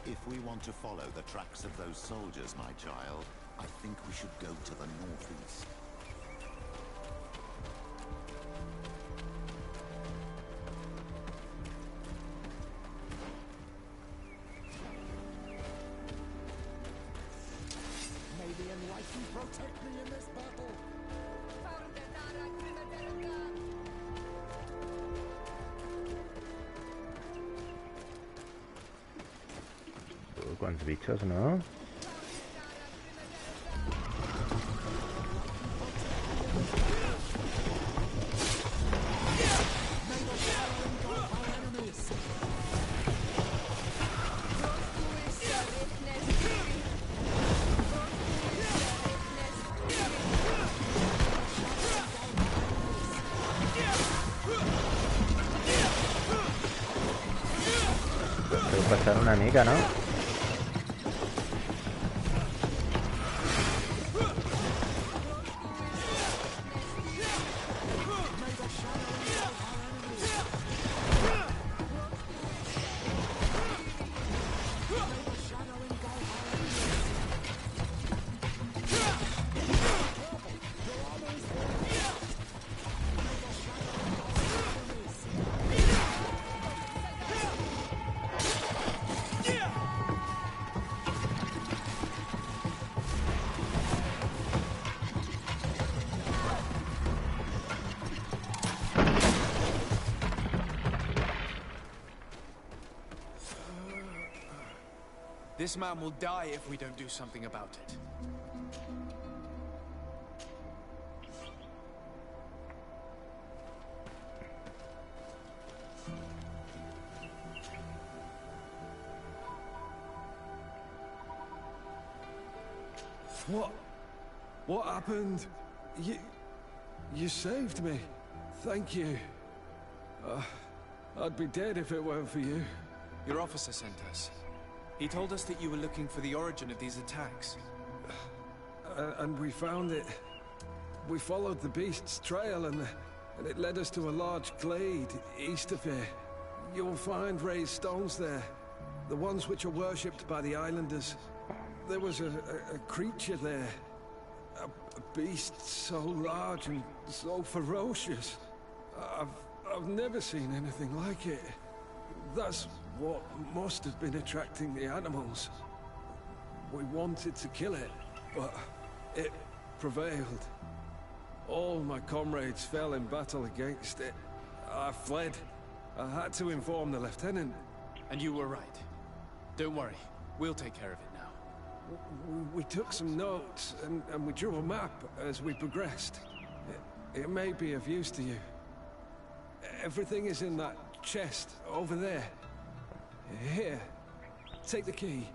If we want to follow the tracks of those soldiers, my child, I think we should go to the northeast. May the enlightened protect me in this battle. Quants bitxos, no? Deu passar una mica, no? This man will die if we don't do something about it. What happened? You saved me. Thank you. I'd be dead if it weren't for you. Your officer sent us. He told us that you were looking for the origin of these attacks. And we found it. We followed the beast's trail and and it led us to a large glade east of here. You'll find raised stones there, the ones which are worshipped by the islanders. There was a creature there, a beast so large and so ferocious. I've never seen anything like it. That's what must have been attracting the animals. We wanted to kill it, but it prevailed. All my comrades fell in battle against it. I fled. I had to inform the lieutenant. And you were right. Don't worry, we'll take care of it now. We took some notes, and we drew a map as we progressed. It may be of use to you. Everything is in that chest over there. Here, take the key.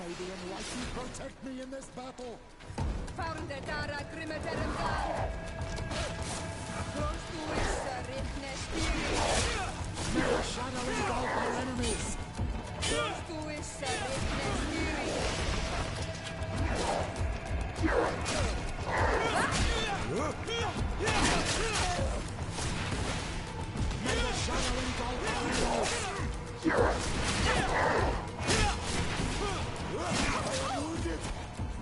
May the Enlightened protect me in this battle! Found the Dara Grimaderengal! Close to its richness theory! May the shadow engulf our enemies! Close to its richness theory! May the shadow engulf our enemies!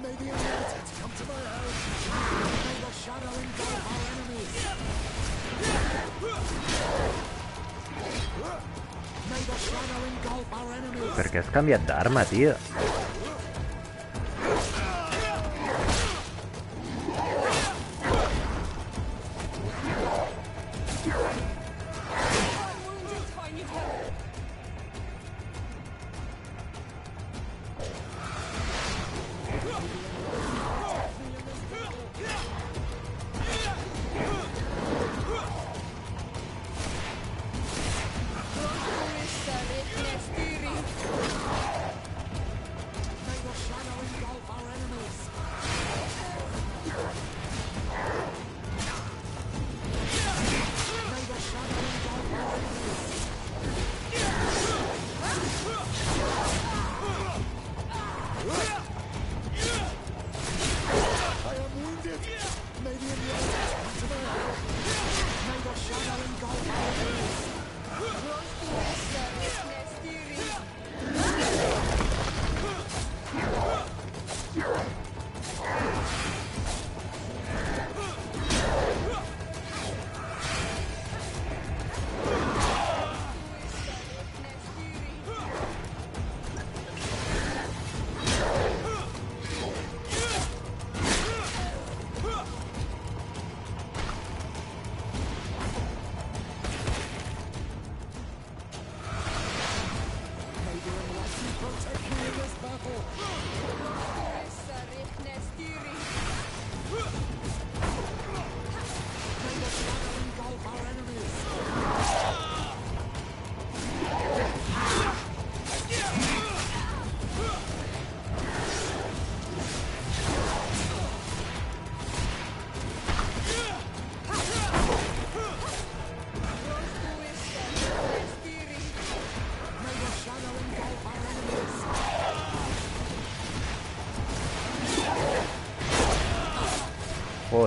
May the United come to my help! May the shadow engulf our enemies! May the shadow engulf our enemies! Per què has canviat d'arma, tio?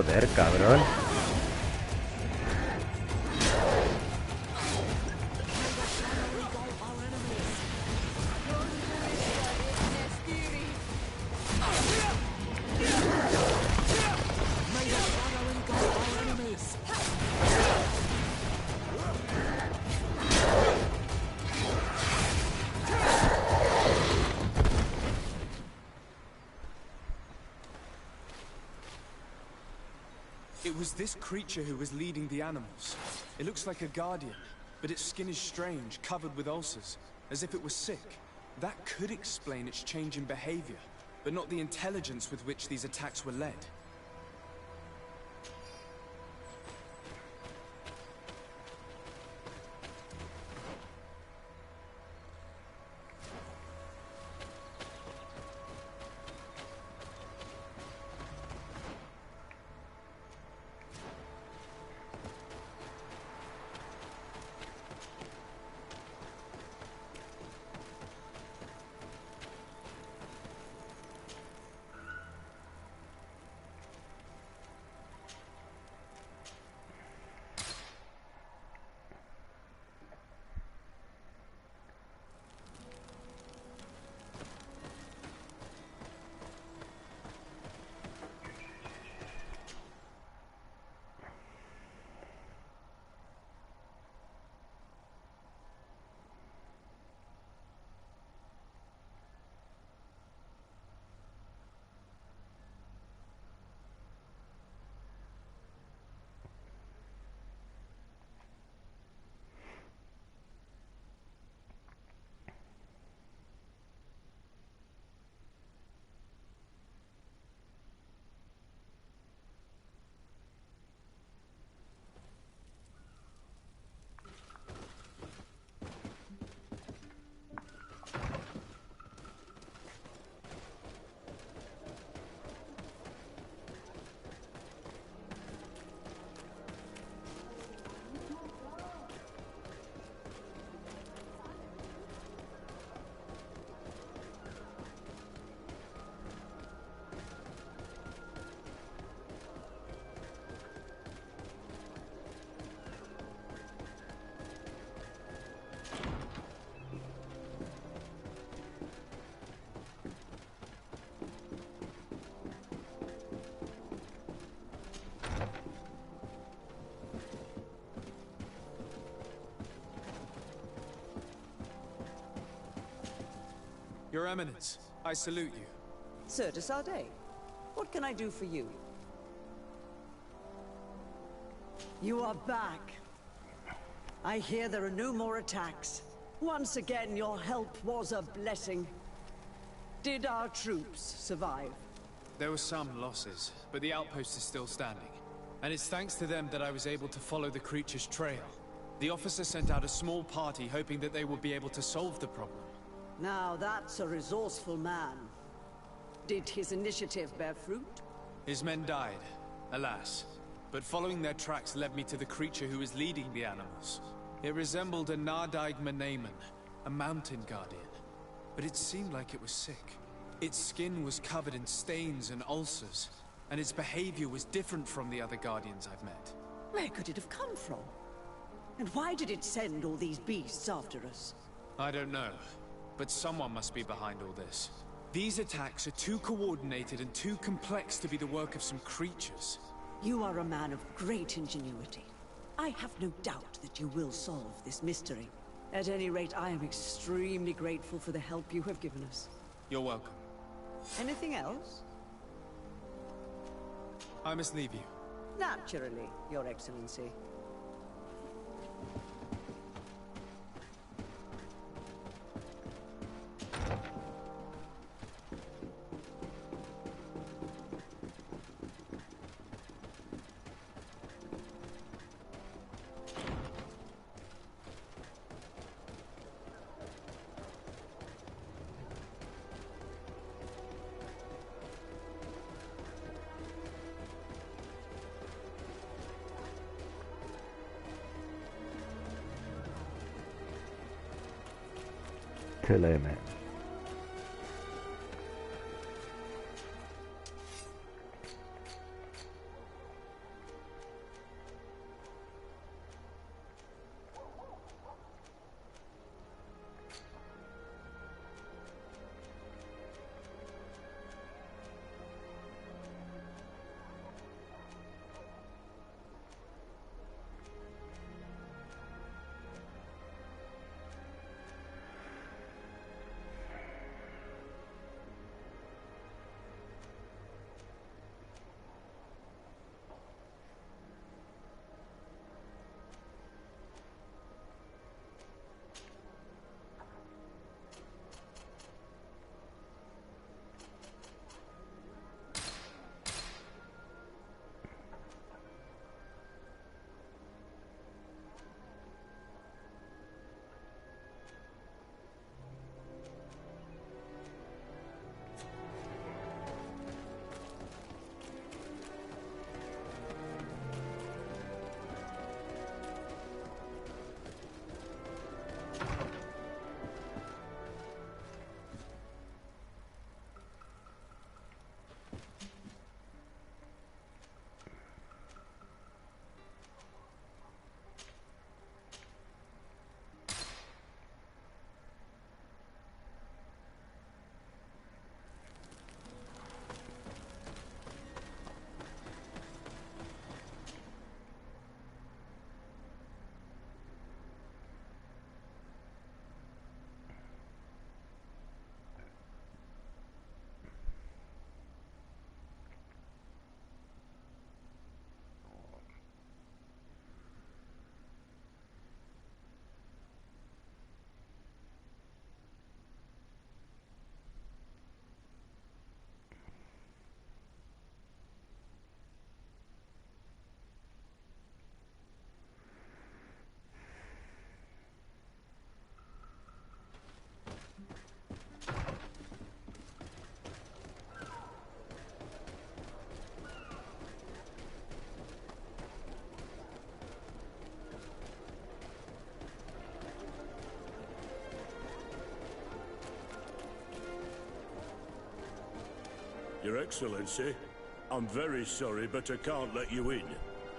Joder, cabrón. It was this creature who was leading the animals. It looks like a guardian, but its skin is strange, covered with ulcers, as if it was sick. That could explain its change in behavior, but not the intelligence with which these attacks were led. Your Eminence, I salute you. Sir de Sardet, what can I do for you? You are back. I hear there are no more attacks. Once again, your help was a blessing. Did our troops survive? There were some losses, but the outpost is still standing. And it's thanks to them that I was able to follow the creature's trail. The officer sent out a small party hoping that they would be able to solve the problem. Now that's a resourceful man. Did his initiative bear fruit? His men died, alas. But following their tracks led me to the creature who was leading the animals. It resembled a Nardaig Menaemon, a mountain guardian. But it seemed like it was sick. Its skin was covered in stains and ulcers, and its behavior was different from the other guardians I've met. Where could it have come from? And why did it send all these beasts after us? I don't know. But someone must be behind all this. These attacks are too coordinated and too complex to be the work of some creatures. You are a man of great ingenuity. I have no doubt that you will solve this mystery. At any rate, I am extremely grateful for the help you have given us. You're welcome. Anything else? I must leave you. Naturally, Your Excellency. Element. Your Excellency, I'm very sorry, but I can't let you in.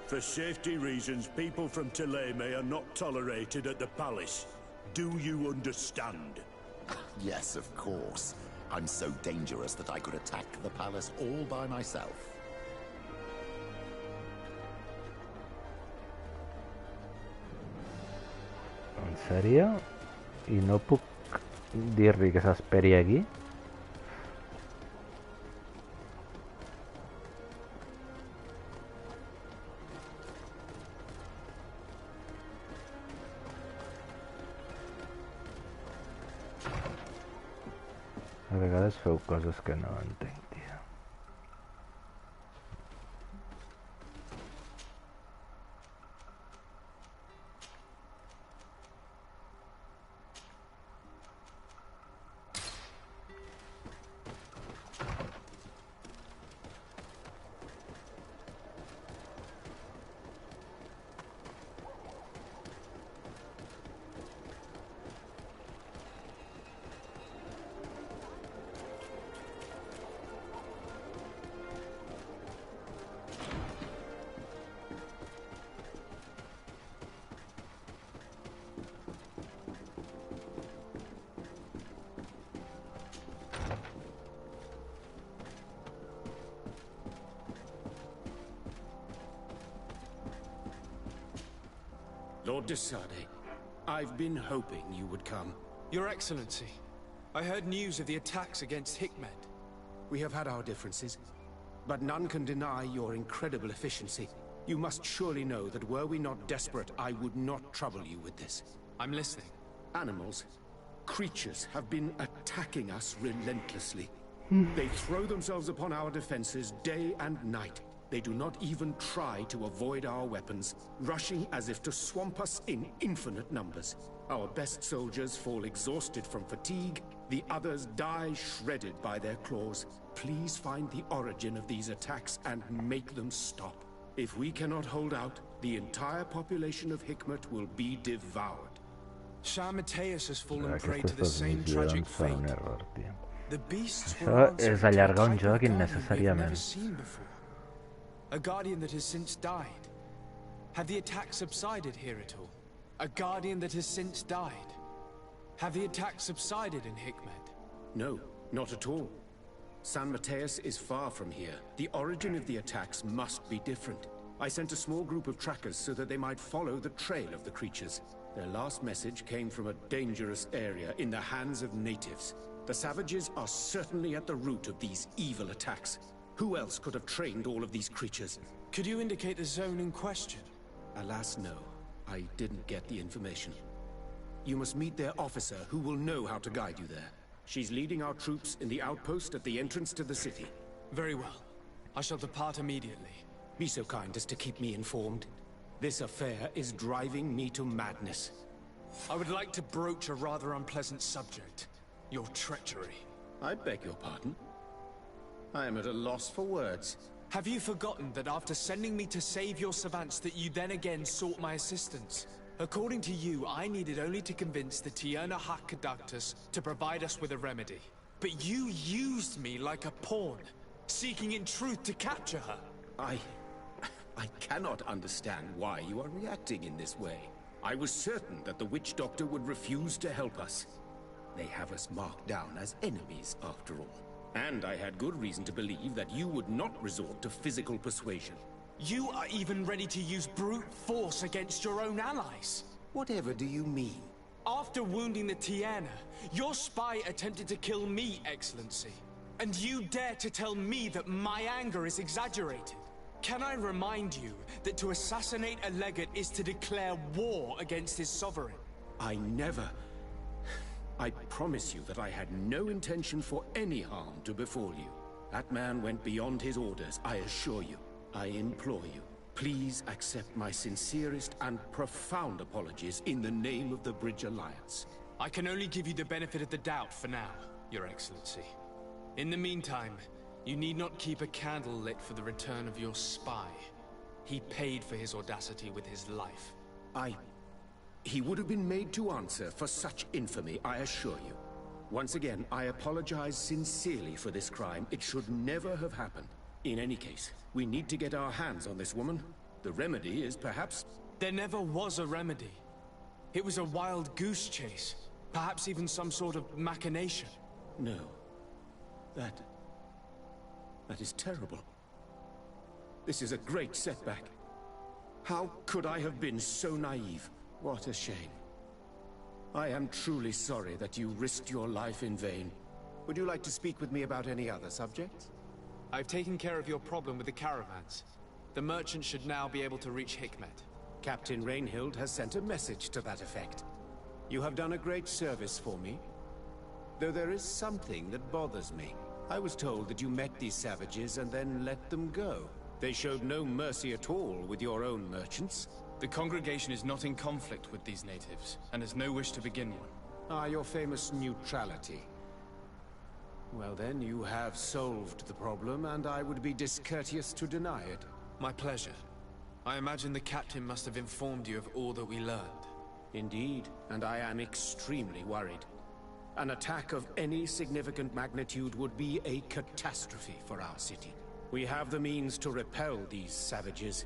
For safety reasons, people from Teleme are not tolerated at the palace. Do you understand? Yes, of course. I'm so dangerous that I could attack the palace all by myself. En sèrio? I no puc dir-li que s'esperi aquí? A vegades feu coses que no entenc, tio. Lord Desade, I've been hoping you would come. Your Excellency, I heard news of the attacks against Hikmet. We have had our differences, but none can deny your incredible efficiency. You must surely know that were we not desperate, I would not trouble you with this. I'm listening. Animals, creatures have been attacking us relentlessly. They throw themselves upon our defenses day and night. They do not even try to avoid our weapons, rushing as if to swamp us in infinite numbers. Our best soldiers fall exhausted from fatigue, the others die shredded by their claws. Please find the origin of these attacks and make them stop. If we cannot hold out, the entire population of Hikmet will be devoured. Shah Mateus has fallen prey to the same tragic fate. The beasts were Això once és a allargar un type of joc guardian we've never innecessàriament. seen before. A guardian that has since died. Have the attacks subsided here at all? A guardian that has since died. Have the attacks subsided in Hikmet? No, not at all. San Mateus is far from here. The origin of the attacks must be different. I sent a small group of trackers so that they might follow the trail of the creatures. Their last message came from a dangerous area in the hands of natives. The savages are certainly at the root of these evil attacks. Who else could have trained all of these creatures? Could you indicate the zone in question? Alas, no. I didn't get the information. You must meet their officer, who will know how to guide you there. She's leading our troops in the outpost at the entrance to the city. Very well. I shall depart immediately. Be so kind as to keep me informed. This affair is driving me to madness. I would like to broach a rather unpleasant subject. Your treachery. I beg your pardon? I am at a loss for words. Have you forgotten that after sending me to save your savants that you then again sought my assistance? According to you, I needed only to convince the Tierna Conductus to provide us with a remedy. But you used me like a pawn, seeking in truth to capture her. I cannot understand why you are reacting in this way. I was certain that the witch doctor would refuse to help us. They have us marked down as enemies, after all. And I had good reason to believe that you would not resort to physical persuasion. You are even ready to use brute force against your own allies. Whatever do you mean? After wounding the Tierna, your spy attempted to kill me, Excellency. And you dare to tell me that my anger is exaggerated? Can I remind you that to assassinate a legate is to declare war against his sovereign? I promise you that I had no intention for any harm to befall you. That man went beyond his orders, I assure you. I implore you, please accept my sincerest and profound apologies in the name of the Bridge Alliance. I can only give you the benefit of the doubt for now, Your Excellency. In the meantime, you need not keep a candle lit for the return of your spy. He paid for his audacity with his life. He would have been made to answer for such infamy, I assure you. Once again, I apologize sincerely for this crime. It should never have happened. In any case, we need to get our hands on this woman. The remedy is perhaps... There never was a remedy. It was a wild goose chase. Perhaps even some sort of machination. No. That is terrible. This is a great setback. How could I have been so naive? What a shame. I am truly sorry that you risked your life in vain. Would you like to speak with me about any other subjects? I've taken care of your problem with the caravans. The merchant should now be able to reach Hikmet. Captain Rainhild has sent a message to that effect. You have done a great service for me. Though there is something that bothers me. I was told that you met these savages and then let them go. They showed no mercy at all with your own merchants. The congregation is not in conflict with these natives, and has no wish to begin one. Ah, your famous neutrality. Well then, you have solved the problem, and I would be discourteous to deny it. My pleasure. I imagine the captain must have informed you of all that we learned. Indeed, and I am extremely worried. An attack of any significant magnitude would be a catastrophe for our city. We have the means to repel these savages,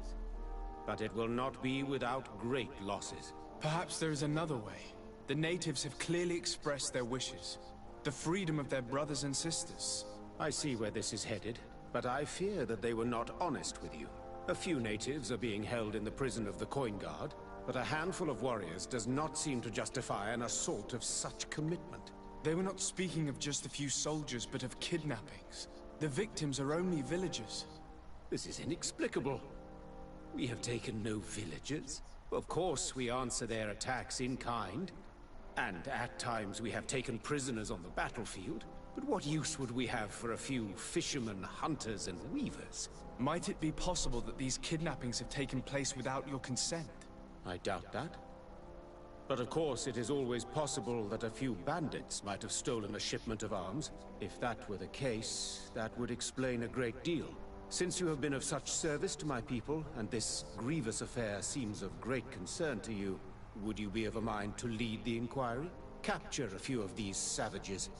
but it will not be without great losses. Perhaps there is another way. The natives have clearly expressed their wishes. The freedom of their brothers and sisters. I see where this is headed, but I fear that they were not honest with you. A few natives are being held in the prison of the Coin Guard, but a handful of warriors does not seem to justify an assault of such commitment. They were not speaking of just a few soldiers, but of kidnappings. The victims are only villagers. This is inexplicable. We have taken no villagers. Of course, we answer their attacks in kind. And at times we have taken prisoners on the battlefield. But what use would we have for a few fishermen, hunters, and weavers? Might it be possible that these kidnappings have taken place without your consent? I doubt that. But of course, it is always possible that a few bandits might have stolen a shipment of arms. If that were the case, that would explain a great deal. Since you have been of such service to my people, and this grievous affair seems of great concern to you, would you be of a mind to lead the inquiry? Capture a few of these savages.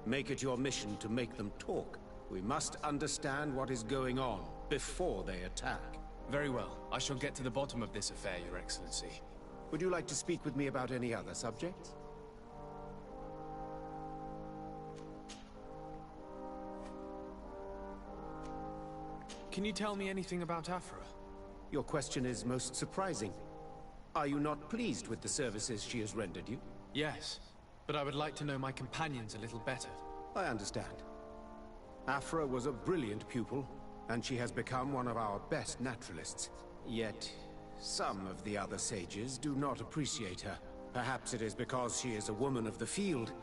Make it your mission to make them talk. We must understand what is going on before they attack. Very well. I shall get to the bottom of this affair, Your Excellency. Would you like to speak with me about any other subjects? Can you tell me anything about Afra? Your question is most surprising. Are you not pleased with the services she has rendered you? Yes, but I would like to know my companions a little better. I understand. Afra was a brilliant pupil, and she has become one of our best naturalists. Yet, some of the other sages do not appreciate her. Perhaps it is because she is a woman of the field,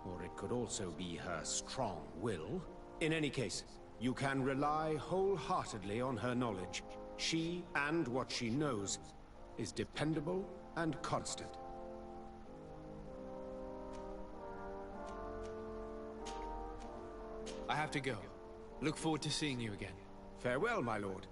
or it could also be her strong will. In any case, you can rely wholeheartedly on her knowledge. She, and what she knows, is dependable and constant. I have to go. Look forward to seeing you again. Farewell, my lord.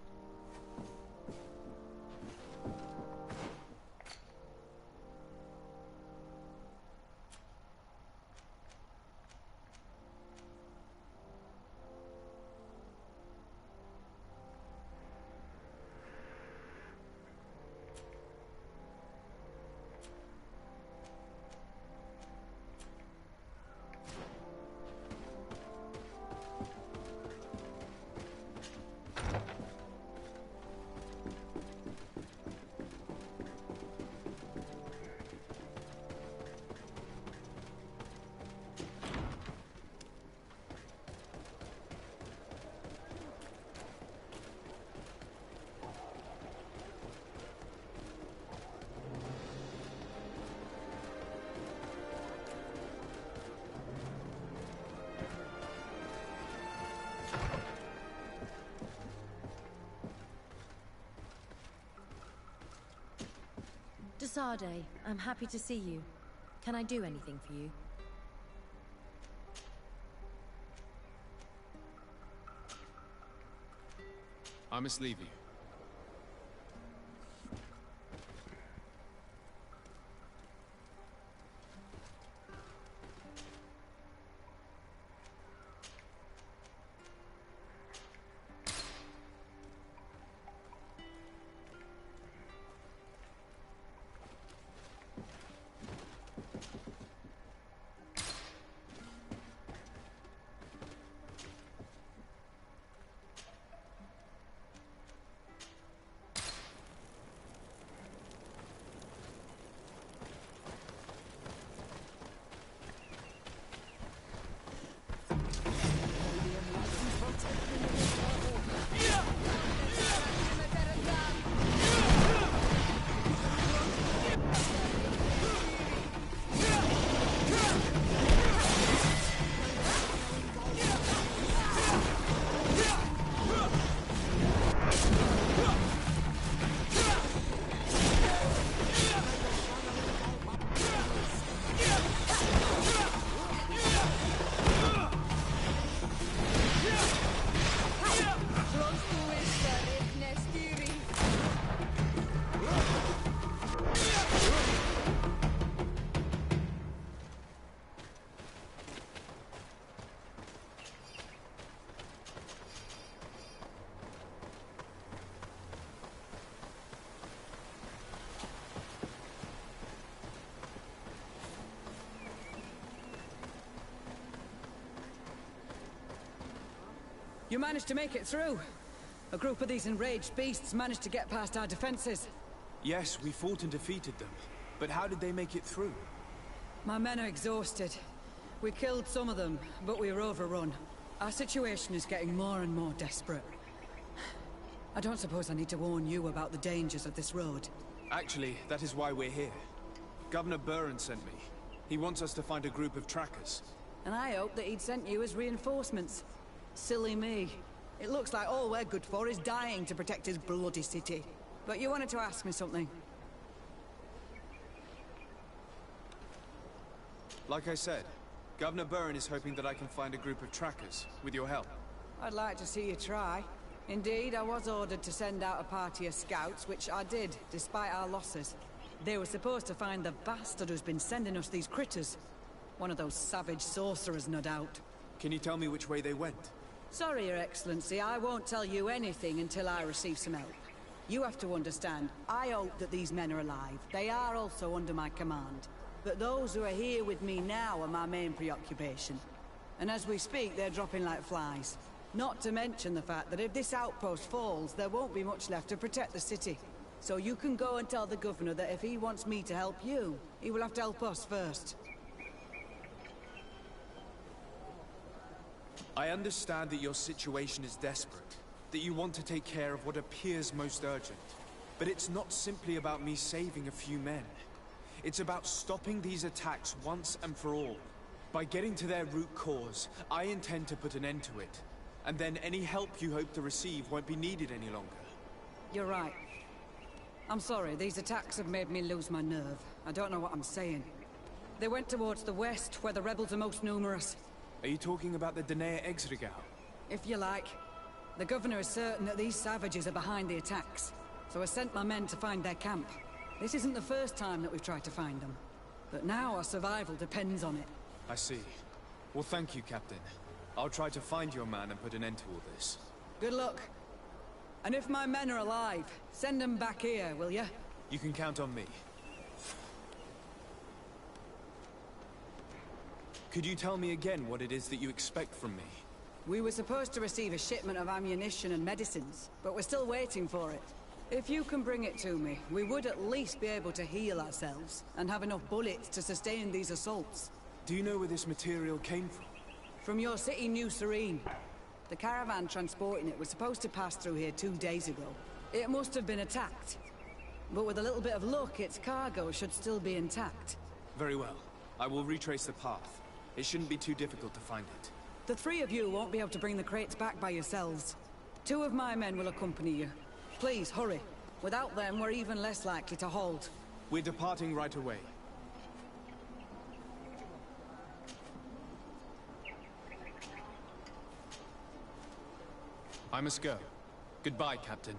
Desade, I'm happy to see you. Can I do anything for you? I must leave you. You managed to make it through. A group of these enraged beasts managed to get past our defenses. Yes, we fought and defeated them. But how did they make it through? My men are exhausted. We killed some of them, but we were overrun. Our situation is getting more and more desperate. I don't suppose I need to warn you about the dangers of this road. Actually, that is why we're here. Governor Buren sent me. He wants us to find a group of trackers. And I hope that he'd sent you as reinforcements. Silly me. It looks like all we're good for is dying to protect his bloody city. But you wanted to ask me something. Like I said, Governor Buren is hoping that I can find a group of trackers, with your help. I'd like to see you try. Indeed, I was ordered to send out a party of scouts, which I did, despite our losses. They were supposed to find the bastard who's been sending us these critters. One of those savage sorcerers, no doubt. Can you tell me which way they went? Sorry, Your Excellency, I won't tell you anything until I receive some help. You have to understand, I hope that these men are alive. They are also under my command. But those who are here with me now are my main preoccupation. And as we speak, they're dropping like flies. Not to mention the fact that if this outpost falls, there won't be much left to protect the city. So you can go and tell the governor that if he wants me to help you, he will have to help us first. I understand that your situation is desperate, that you want to take care of what appears most urgent. But it's not simply about me saving a few men. It's about stopping these attacks once and for all. By getting to their root cause, I intend to put an end to it. And then any help you hope to receive won't be needed any longer. You're right. I'm sorry, these attacks have made me lose my nerve. I don't know what I'm saying. They went towards the west, where the rebels are most numerous. Are you talking about the dedicado? If you like. The governor is certain that these savages are behind the attacks, so I sent my men to find their camp. This isn't the first time that we've tried to find them, but now our survival depends on it. I see. Well, thank you, Captain. I'll try to find your man and put an end to all this. Good luck. And if my men are alive, send them back here, will you? You can count on me. Could you tell me again what it is that you expect from me? We were supposed to receive a shipment of ammunition and medicines, but we're still waiting for it. If you can bring it to me, we would at least be able to heal ourselves, and have enough bullets to sustain these assaults. Do you know where this material came from? From your city, New Serene. The caravan transporting it was supposed to pass through here 2 days ago. It must have been attacked. But with a little bit of luck, its cargo should still be intact. Very well. I will retrace the path. It shouldn't be too difficult to find it. The three of you won't be able to bring the crates back by yourselves. 2 of my men will accompany you. Please, hurry. Without them, we're even less likely to hold. We're departing right away. I must go. Goodbye, Captain.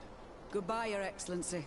Goodbye, Your Excellency.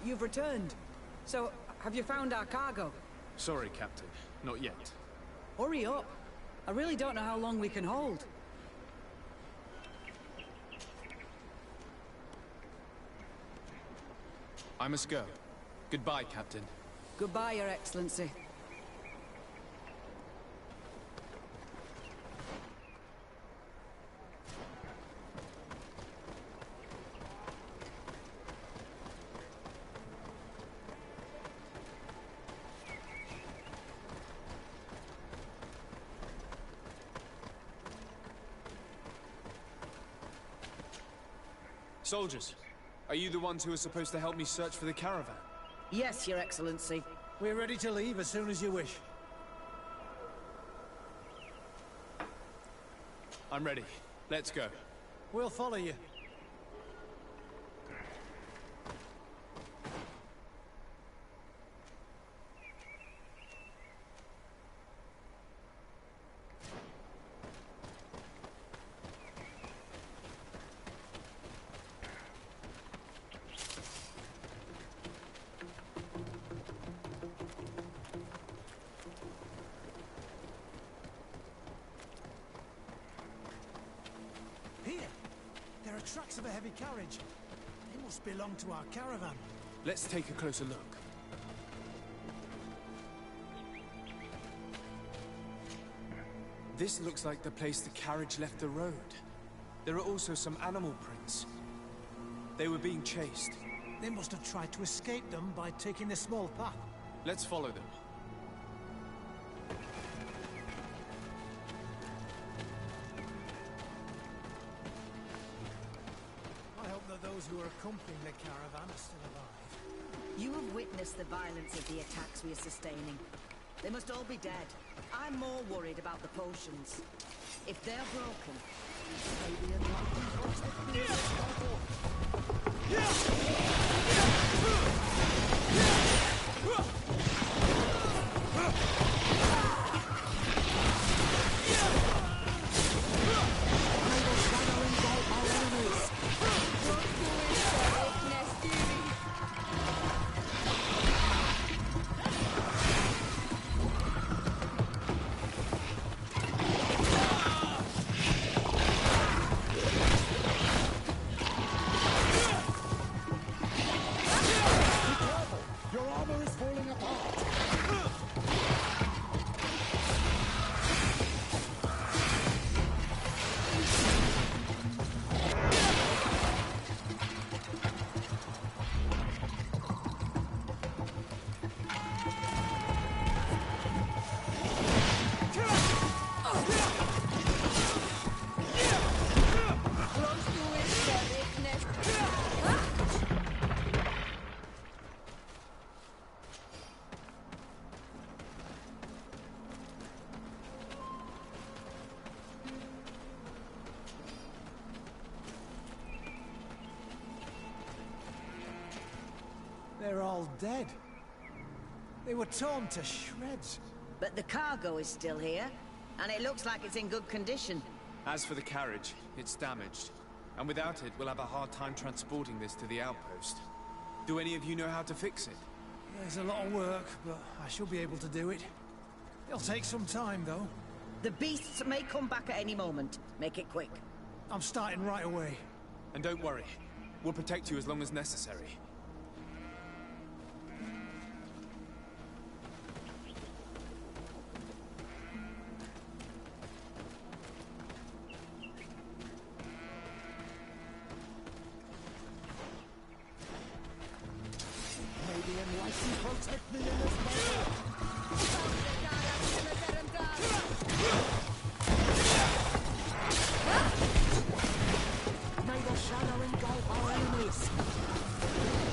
You've returned. So, have you found our cargo? Sorry, Captain. Not yet. Hurry up. I really don't know how long we can hold. I must go. Goodbye, Captain. Goodbye, Your Excellency. Soldiers, are you the ones who are supposed to help me search for the caravan? Yes, Your Excellency. We're ready to leave as soon as you wish. I'm ready. Let's go. We'll follow you. Trucks of a heavy carriage. They must belong to our caravan. Let's take a closer look. This looks like the place the carriage left the road. There are also some animal prints. They were being chased. They must have tried to escape them by taking the small path. Let's follow them. Who are accompanying the caravan are still alive. You have witnessed the violence of the attacks we are sustaining. They must all be dead. I'm more worried about the potions. If they're broken, maybe They're all dead. They were torn to shreds. But the cargo is still here, and it looks like it's in good condition. As for the carriage, it's damaged. And without it, we'll have a hard time transporting this to the outpost. Do any of you know how to fix it? There's a lot of work, but I should be able to do it. It'll take some time, though. The beasts may come back at any moment. Make it quick. I'm starting right away. And don't worry. We'll protect you as long as necessary. Protect me in this battle! May the shadow engulf our enemies!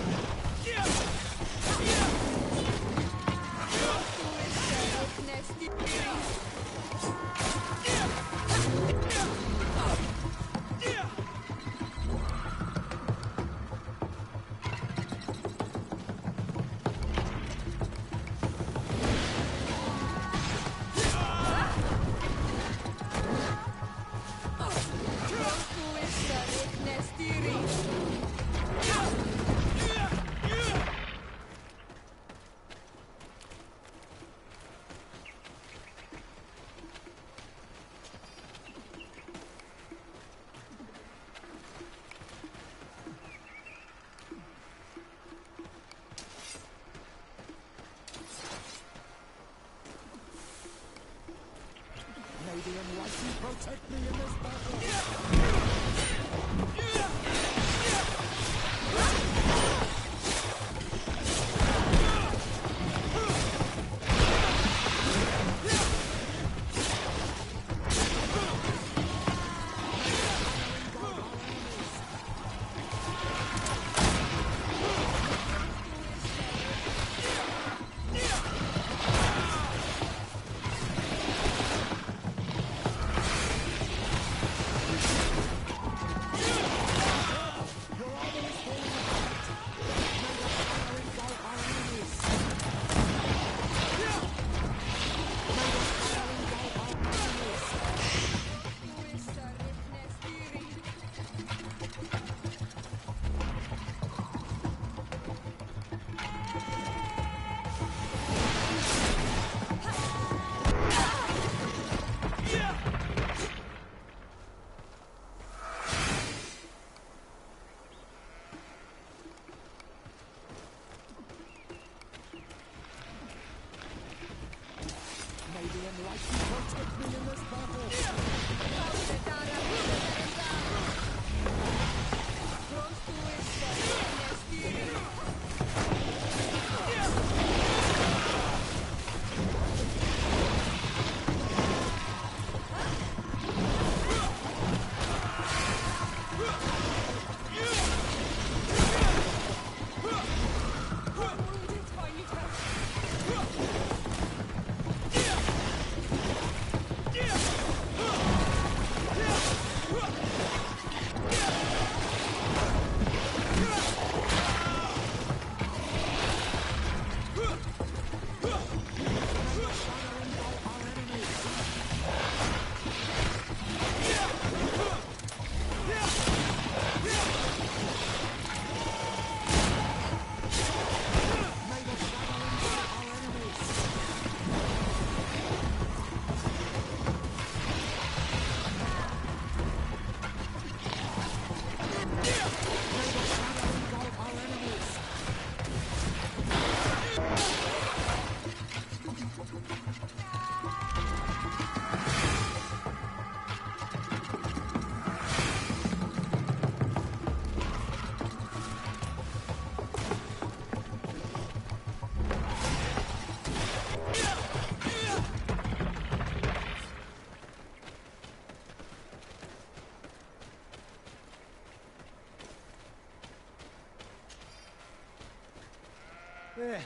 There.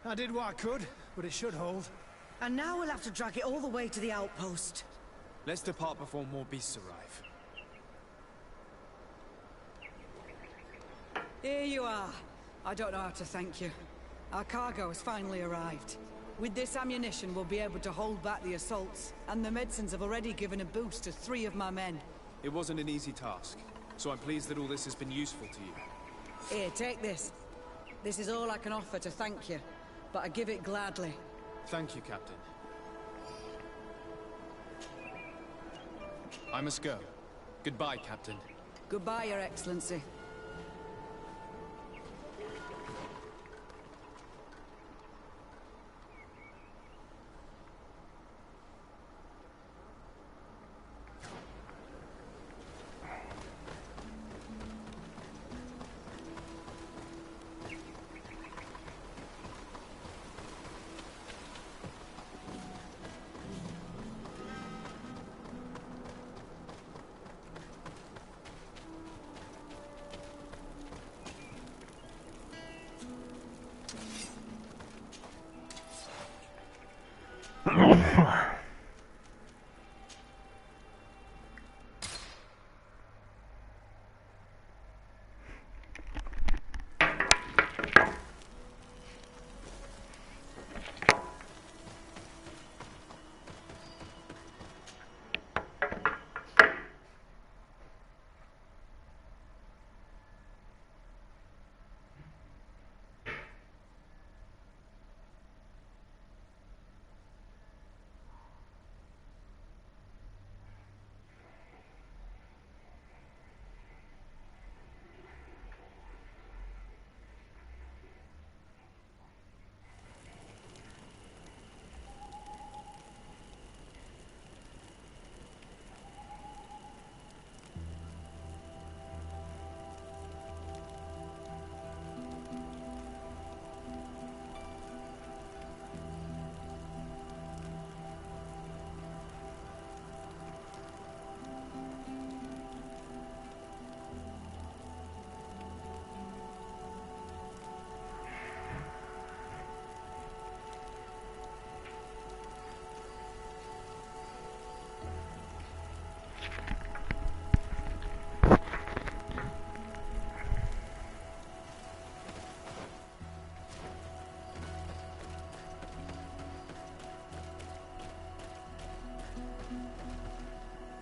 I did what I could, but it should hold. And now we'll have to drag it all the way to the outpost. Let's depart before more beasts arrive. Here you are. I don't know how to thank you. Our cargo has finally arrived. With this ammunition, we'll be able to hold back the assaults, and the medicines have already given a boost to 3 of my men. It wasn't an easy task, so I'm pleased that all this has been useful to you. Here, take this. This is all I can offer to thank you, but I give it gladly. Thank you, Captain. I must go. Goodbye, Captain. Goodbye, Your Excellency.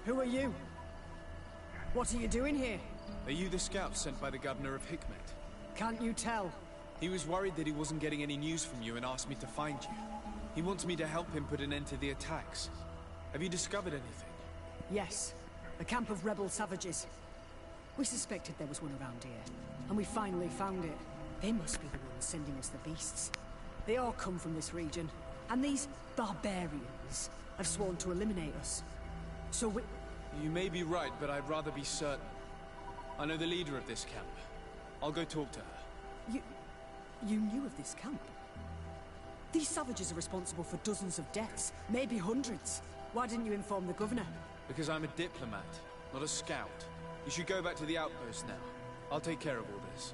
Who are you? What are you doing here? Are you the scout sent by the governor of Hikmet? Can't you tell? He was worried that he wasn't getting any news from you and asked me to find you. He wants me to help him put an end to the attacks. Have you discovered anything? Yes. A camp of rebel savages. We suspected there was one around here, and we finally found it. They must be the ones sending us the beasts. They all come from this region, and these barbarians have sworn to eliminate us. So we... You may be right, but I'd rather be certain. I know the leader of this camp. I'll go talk to her. You knew of this camp? These savages are responsible for dozens of deaths, maybe hundreds. Why didn't you inform the governor? Because I'm a diplomat, not a scout. You should go back to the outpost now. I'll take care of all this.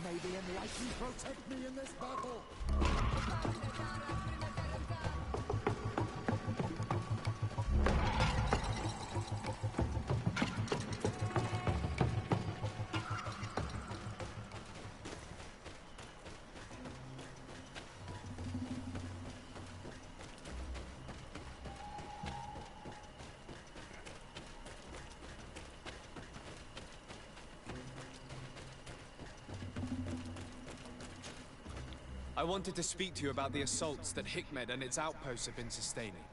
May the enlightened protect me in this battle! I wanted to speak to you about the assaults that Hikmed and its outposts have been sustaining.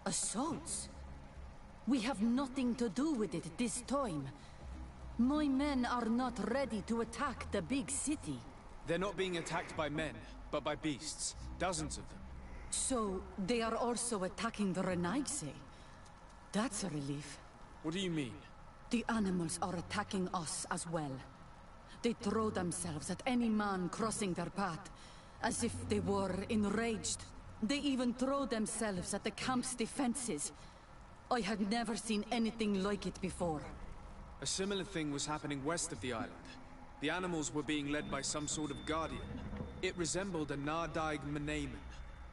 Assaults? We have nothing to do with it this time. My men are not ready to attack the big city. They're not being attacked by men, but by beasts. Dozens of them. So, they are also attacking the Renaigse? That's a relief. What do you mean? The animals are attacking us as well. They throw themselves at any man crossing their path, as if they were enraged. They even throw themselves at the camp's defenses. I had never seen anything like it before. A similar thing was happening west of the island. The animals were being led by some sort of guardian. It resembled a Nardaig Menamen,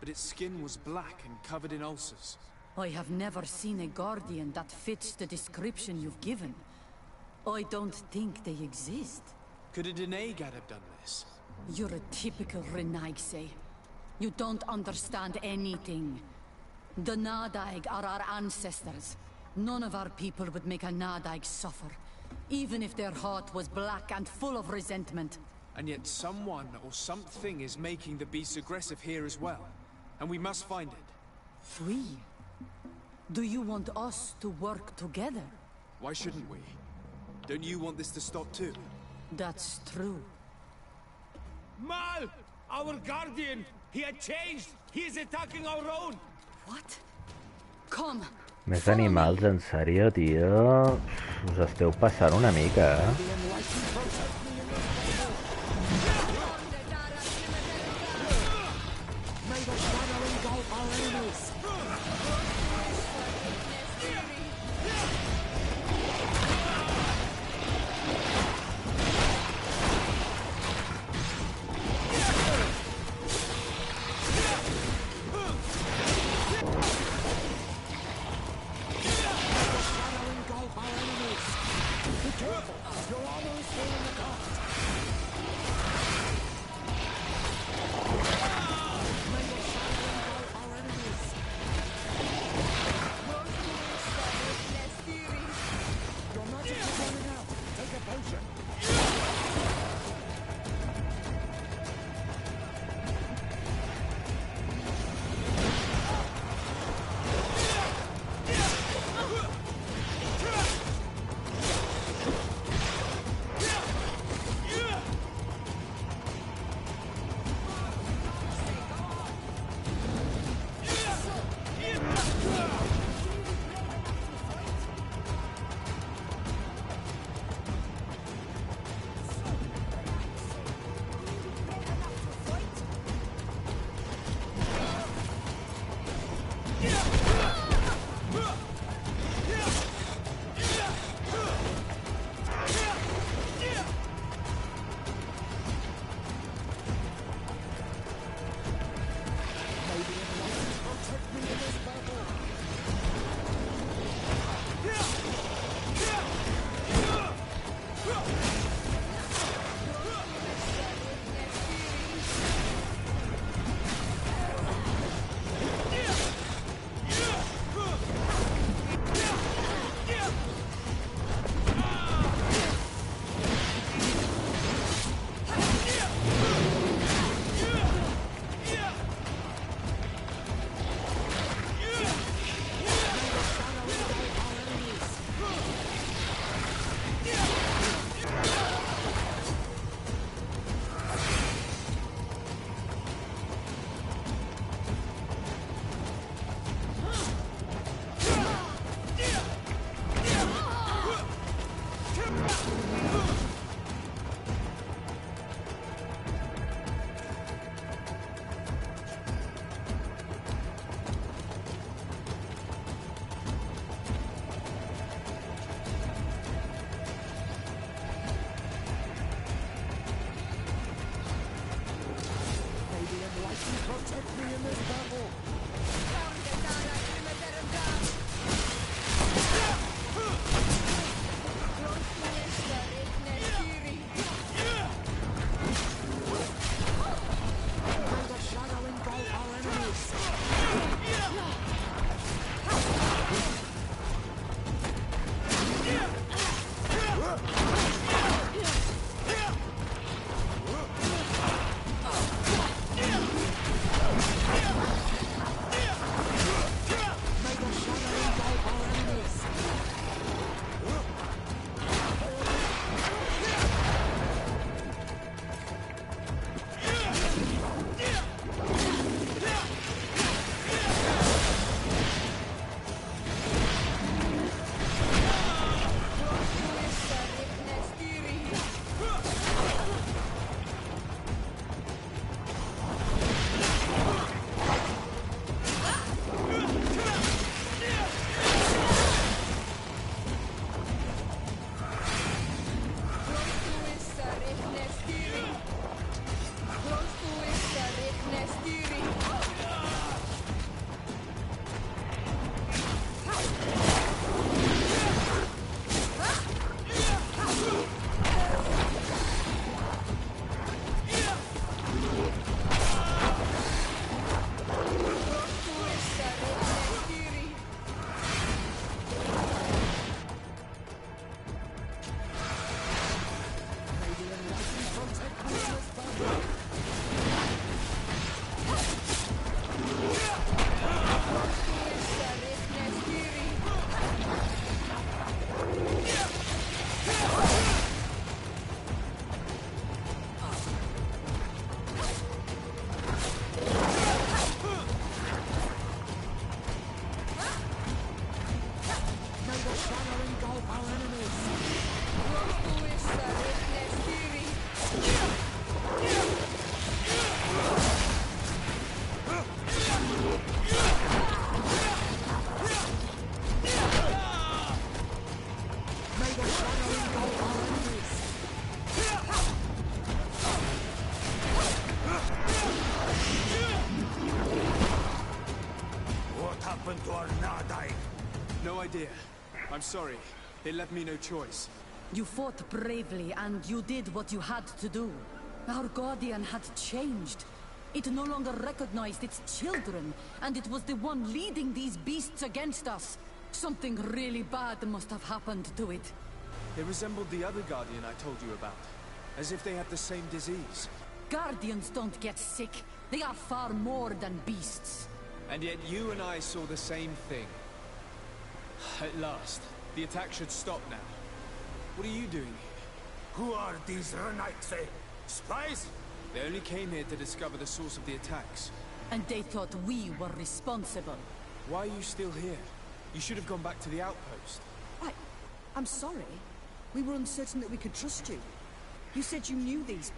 but its skin was black and covered in ulcers. I have never seen a guardian that fits the description you've given. I don't think they exist. Could a Denegad have done this? You're a typical Renaigse. You don't understand anything. The Nardaig are our ancestors. None of our people would make a Nardaig suffer, even if their heart was black and full of resentment. And yet someone or something is making the beasts aggressive here as well. And we must find it. We? Do you want us to work together? Why shouldn't we? Don't you want this to stop too? That's true. Mal! Our guardian! He had changed! He is attacking our own! What? Come! Més animals, en sèrio, tio? Us esteu passant una mica, eh? Your help our enemies. May the shadow engulf our enemies. What happened to our Nadai? No idea. I'm sorry. It left me no choice. You fought bravely, and you did what you had to do. Our guardian had changed. It no longer recognized its children, and it was the one leading these beasts against us. Something really bad must have happened to it. They resembled the other Guardian I told you about. As if they had the same disease. Guardians don't get sick. They are far more than beasts. And yet you and I saw the same thing. At last. The attack should stop now. What are you doing here? Who are these Renaitse? Spies? They only came here to discover the source of the attacks. And they thought we were responsible. Why are you still here? You should have gone back to the outpost. I'm sorry. We were uncertain that we could trust you. You said you knew these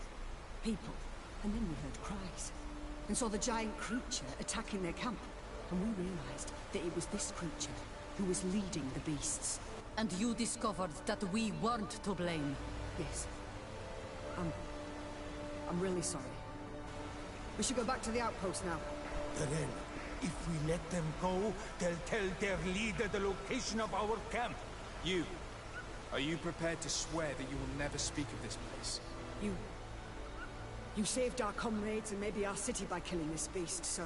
people, and then we heard cries, and saw the giant creature attacking their camp. And we realized that it was this creature who was leading the beasts. And you discovered that we weren't to blame. Yes. I'm really sorry. We should go back to the outpost now. Then, if we let them go, they'll tell their leader the location of our camp. You. Are you prepared to swear that you will never speak of this place? You saved our comrades and maybe our city by killing this beast, so...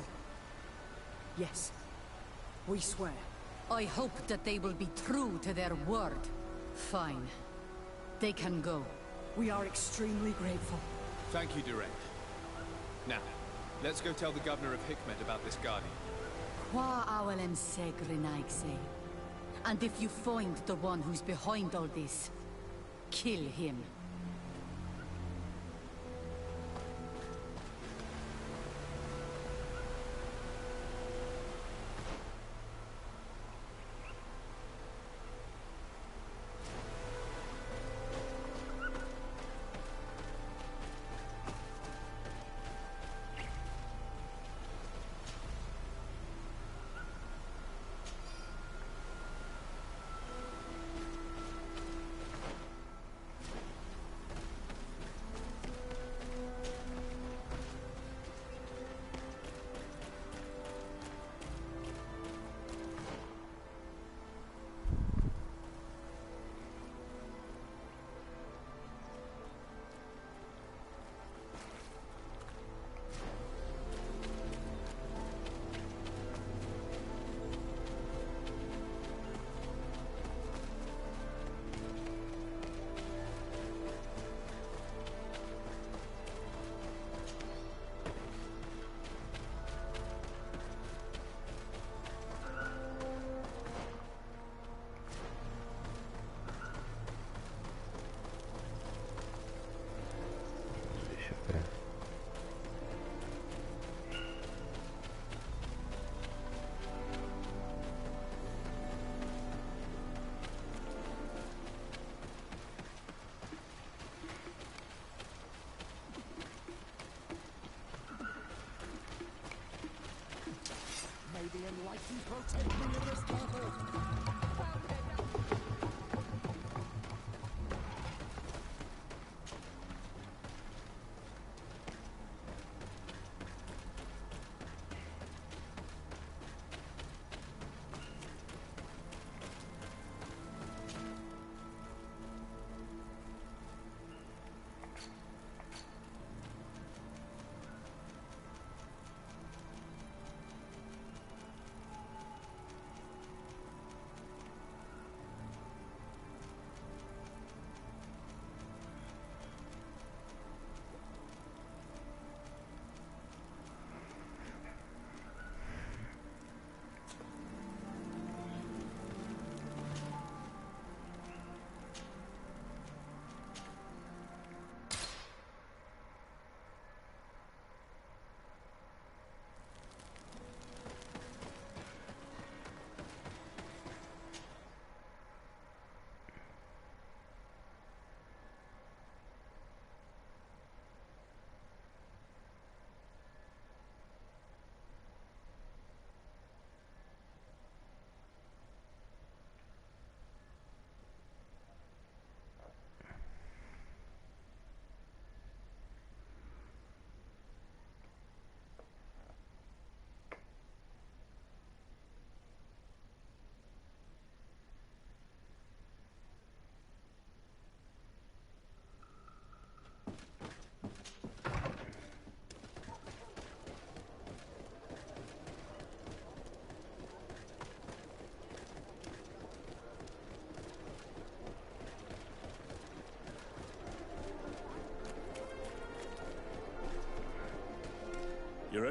Yes. We swear. I hope that they will be true to their word. Fine. They can go. We are extremely grateful. Thank you, Direct. Now, let's go tell the governor of Hikmet about this Guardian. Qua awelem segrenaigse. And if you find the one who's behind all this, kill him. The enlightened protect me in this battle.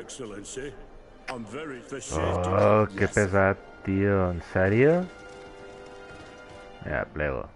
Excellency. I'm very for Oh, qué pesat, tío. ¿En serio? Ya, plego.